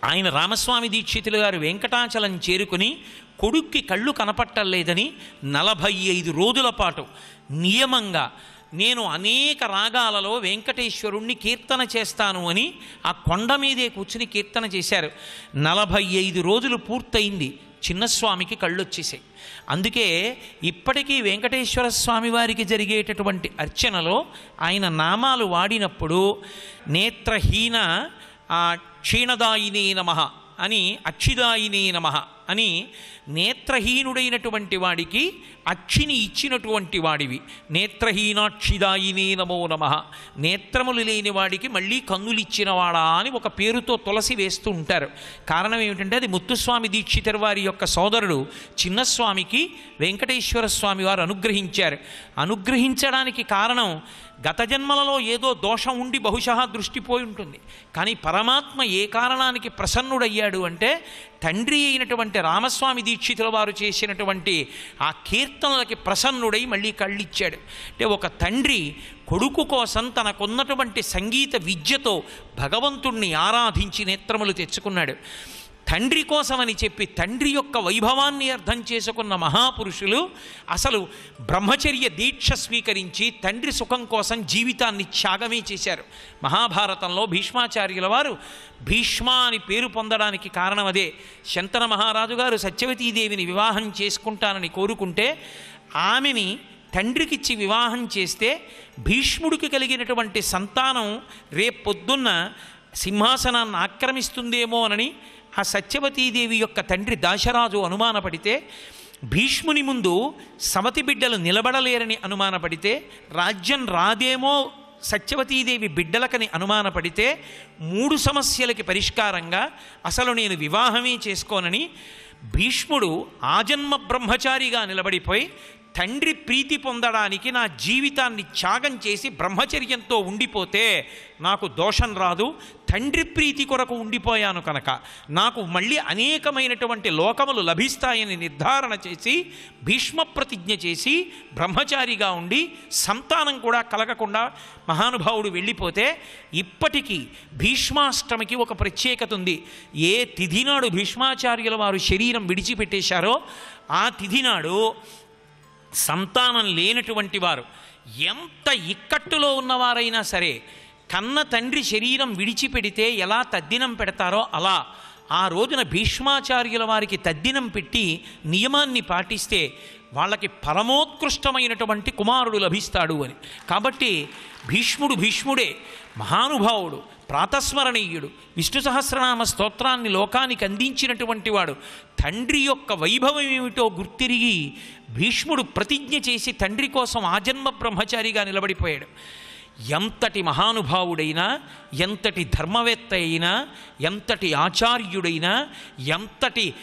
ఆయన రామస్వామి దీక్షితులు గారు వెంకటాచలం చేరుకుని కొడుక్కి కళ్ళు కనపట్టలేదని 45 రోజుల పాటు నియమంగా నేను అనేక రాగాలలో వెంకటేశ్వరుణ్ణి కీర్తన చేస్తాను అని ఆ కొండ మీదే కూర్చుని కీర్తన చేశారు. 45 రోజులు పూర్తయింది, చిన్నస్వామికి కళ్ళు వచ్చేసాయి. అందుకే ఇప్పటికీ వెంకటేశ్వర స్వామి వారికి జరిగేటటువంటి అర్చనలో ఆయన నామాలు వాడినప్పుడు నేత్రహీన క్షీణదాయినే నమః అని, అక్షిదాయినే నమః అని, నేత్రహీనుడైనటువంటి వాడికి అక్షిని ఇచ్చినటువంటి వాడివి, నేత్రహీనాక్షిదాయినే నమో నమః, నేత్రములు లేని వాడికి మళ్ళీ కన్నులు ఇచ్చినవాడా అని ఒక పేరుతో తులసి వేస్తూ ఉంటారు. కారణం ఏమిటంటే అది ముత్తుస్వామి దీక్షితర్ వారి యొక్క సోదరుడు చిన్నస్వామికి వెంకటేశ్వర స్వామి వారు అనుగ్రహించారు. అనుగ్రహించడానికి కారణం గత జన్మలలో ఏదో దోషం ఉండి బహుశः దృష్టిపోయి ఉంటుంది. కానీ పరమాత్మ ఏ కారణానికి ప్రసన్నుడయ్యాడు అంటే, తండ్రి అయినటువంటి రామస్వామి దీక్షితుల వారు చేసినటువంటి ఆ కీర్తనలకి ప్రసన్నుడై మళ్ళీ కళ్ళిచ్చాడు. అంటే ఒక తండ్రి కొడుకు కోసం తనకున్నటువంటి సంగీత విద్యతో భగవంతుణ్ణి ఆరాధించి నేత్రములు తెచ్చుకున్నాడు. తండ్రి కోసమని చెప్పి తండ్రి యొక్క వైభవాన్ని అర్థం చేసుకున్న మహాపురుషులు అసలు బ్రహ్మచర్య దీక్ష స్వీకరించి తండ్రి సుఖం కోసం జీవితాన్ని త్యాగమే చేశారు. మహాభారతంలో భీష్మాచార్యుల వారు భీష్మ అని పేరు పొందడానికి కారణం అదే. శంతన మహారాజు గారు సత్యవతీదేవిని వివాహం చేసుకుంటానని కోరుకుంటే ఆమెని తండ్రికిచ్చి వివాహం చేస్తే భీష్ముడికి కలిగినటువంటి సంతానం రేపొద్దున్న సింహాసనాన్ని ఆక్రమిస్తుందేమోనని ఆ సత్యవతీదేవి యొక్క తండ్రి దాశరాజు అనుమానపడితే, భీష్ముని ముందు సవతి బిడ్డలు నిలబడలేరని అనుమానపడితే, రాజ్యం రాదేమో సత్యవతీదేవి బిడ్డలకని అనుమానపడితే, 3 సమస్యలకి పరిష్కారంగా అసలు నేను వివాహమే చేసుకోనని భీష్ముడు ఆజన్మ బ్రహ్మచారిగా నిలబడిపోయి తండ్రి ప్రీతి పొందడానికి నా జీవితాన్ని త్యాగం చేసి బ్రహ్మచర్యంతో ఉండిపోతే నాకు దోషం రాదు, తండ్రి ప్రీతి కొరకు ఉండిపోయాను కనుక నాకు మళ్ళీ అనేకమైనటువంటి లోకములు లభిస్తాయని నిర్ధారణ చేసి భీష్మ ప్రతిజ్ఞ చేసి బ్రహ్మచారిగా ఉండి సంతానం కూడా కలగకుండా మహానుభావుడు వెళ్ళిపోతే, ఇప్పటికీ భీష్మాష్టమికి ఒక ప్రత్యేకత ఉంది. ఏ తిథి నాడు భీష్మాచార్యుల వారు శరీరం విడిచిపెట్టేశారో ఆ తిథి నాడు సంతానం లేనటువంటి వారు ఎంత ఇక్కట్టులో ఉన్నవారైనా సరే కన్న తండ్రి శరీరం విడిచిపెడితే ఎలా తద్దినం పెడతారో అలా ఆ రోజున భీష్మాచార్యుల వారికి తద్దినం పెట్టి నియమాన్ని పాటిస్తే వాళ్ళకి పరమోత్కృష్టమైనటువంటి కుమారుడు లభిస్తాడు అని. కాబట్టి భీష్ముడే మహానుభావుడు, ప్రాతస్మరణీయుడు, విష్ణు సహస్రనామ స్తోత్రాన్ని లోకానికి అందించినటువంటి వాడు. తండ్రి యొక్క వైభవం ఏమిటో గుర్తిరిగి భీష్ముడు ప్రతిజ్ఞ చేసి తండ్రి కోసం ఆజన్మ బ్రహ్మచారిగా నిలబడిపోయాడు. ఎంతటి మహానుభావుడైనా, ఎంతటి ధర్మవేత్త అయినా, ఎంతటి ఆచార్యుడైనా, ఎంతటి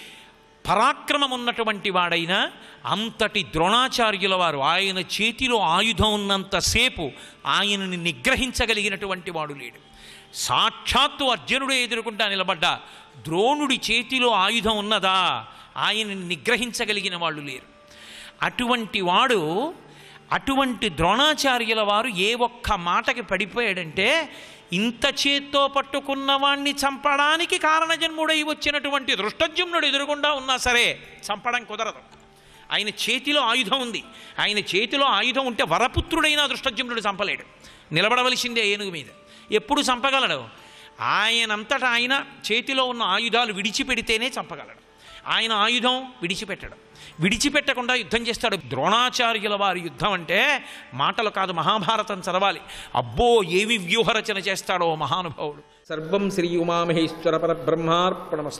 పరాక్రమం ఉన్నటువంటి వాడైనా, అంతటి ద్రోణాచార్యుల వారు ఆయన చేతిలో ఆయుధం ఉన్నంతసేపు ఆయనని నిగ్రహించగలిగినటువంటి వాడు లేడు. సాక్షాత్తు అర్జునుడే ఎదుర్కొంటా నిలబడ్డా ద్రోణుడి చేతిలో ఆయుధం ఉన్నదా, ఆయనని నిగ్రహించగలిగిన వాళ్ళు లేరు. అటువంటి వాడు, అటువంటి ద్రోణాచార్యుల వారు ఏ ఒక్క మాటకి పడిపోయాడంటే, ఇంత చేత్తో పట్టుకున్న వాణ్ణి చంపడానికి కారణజన్ముడై వచ్చినటువంటి దృష్టజుమ్నుడు ఎదురుగుండా ఉన్నా సరే చంపడం కుదరదు. ఆయన చేతిలో ఆయుధం ఉంది. ఆయన చేతిలో ఆయుధం ఉంటే వరపుత్రుడైనా దృష్టజుమ్నుడు చంపలేడు. నిలబడవలసిందే ఏనుగు మీద. ఎప్పుడు చంపగలడు? ఆయనంతటా ఆయన చేతిలో ఉన్న ఆయుధాలు విడిచిపెడితేనే చంపగలడు. ఆయన ఆయుధం విడిచిపెట్టడం, విడిచిపెట్టకుండా యుద్ధం చేస్తాడు. ద్రోణాచార్యుల వారి యుద్ధం అంటే మాటలు కాదు, మహాభారతం చదవాలి. అబ్బో ఏమి వ్యూహరచన చేస్తాడో మహానుభావుడు. సర్వం శ్రీ ఉమామహేశ్వర పరబ్రహ్మార్పణమస్తు.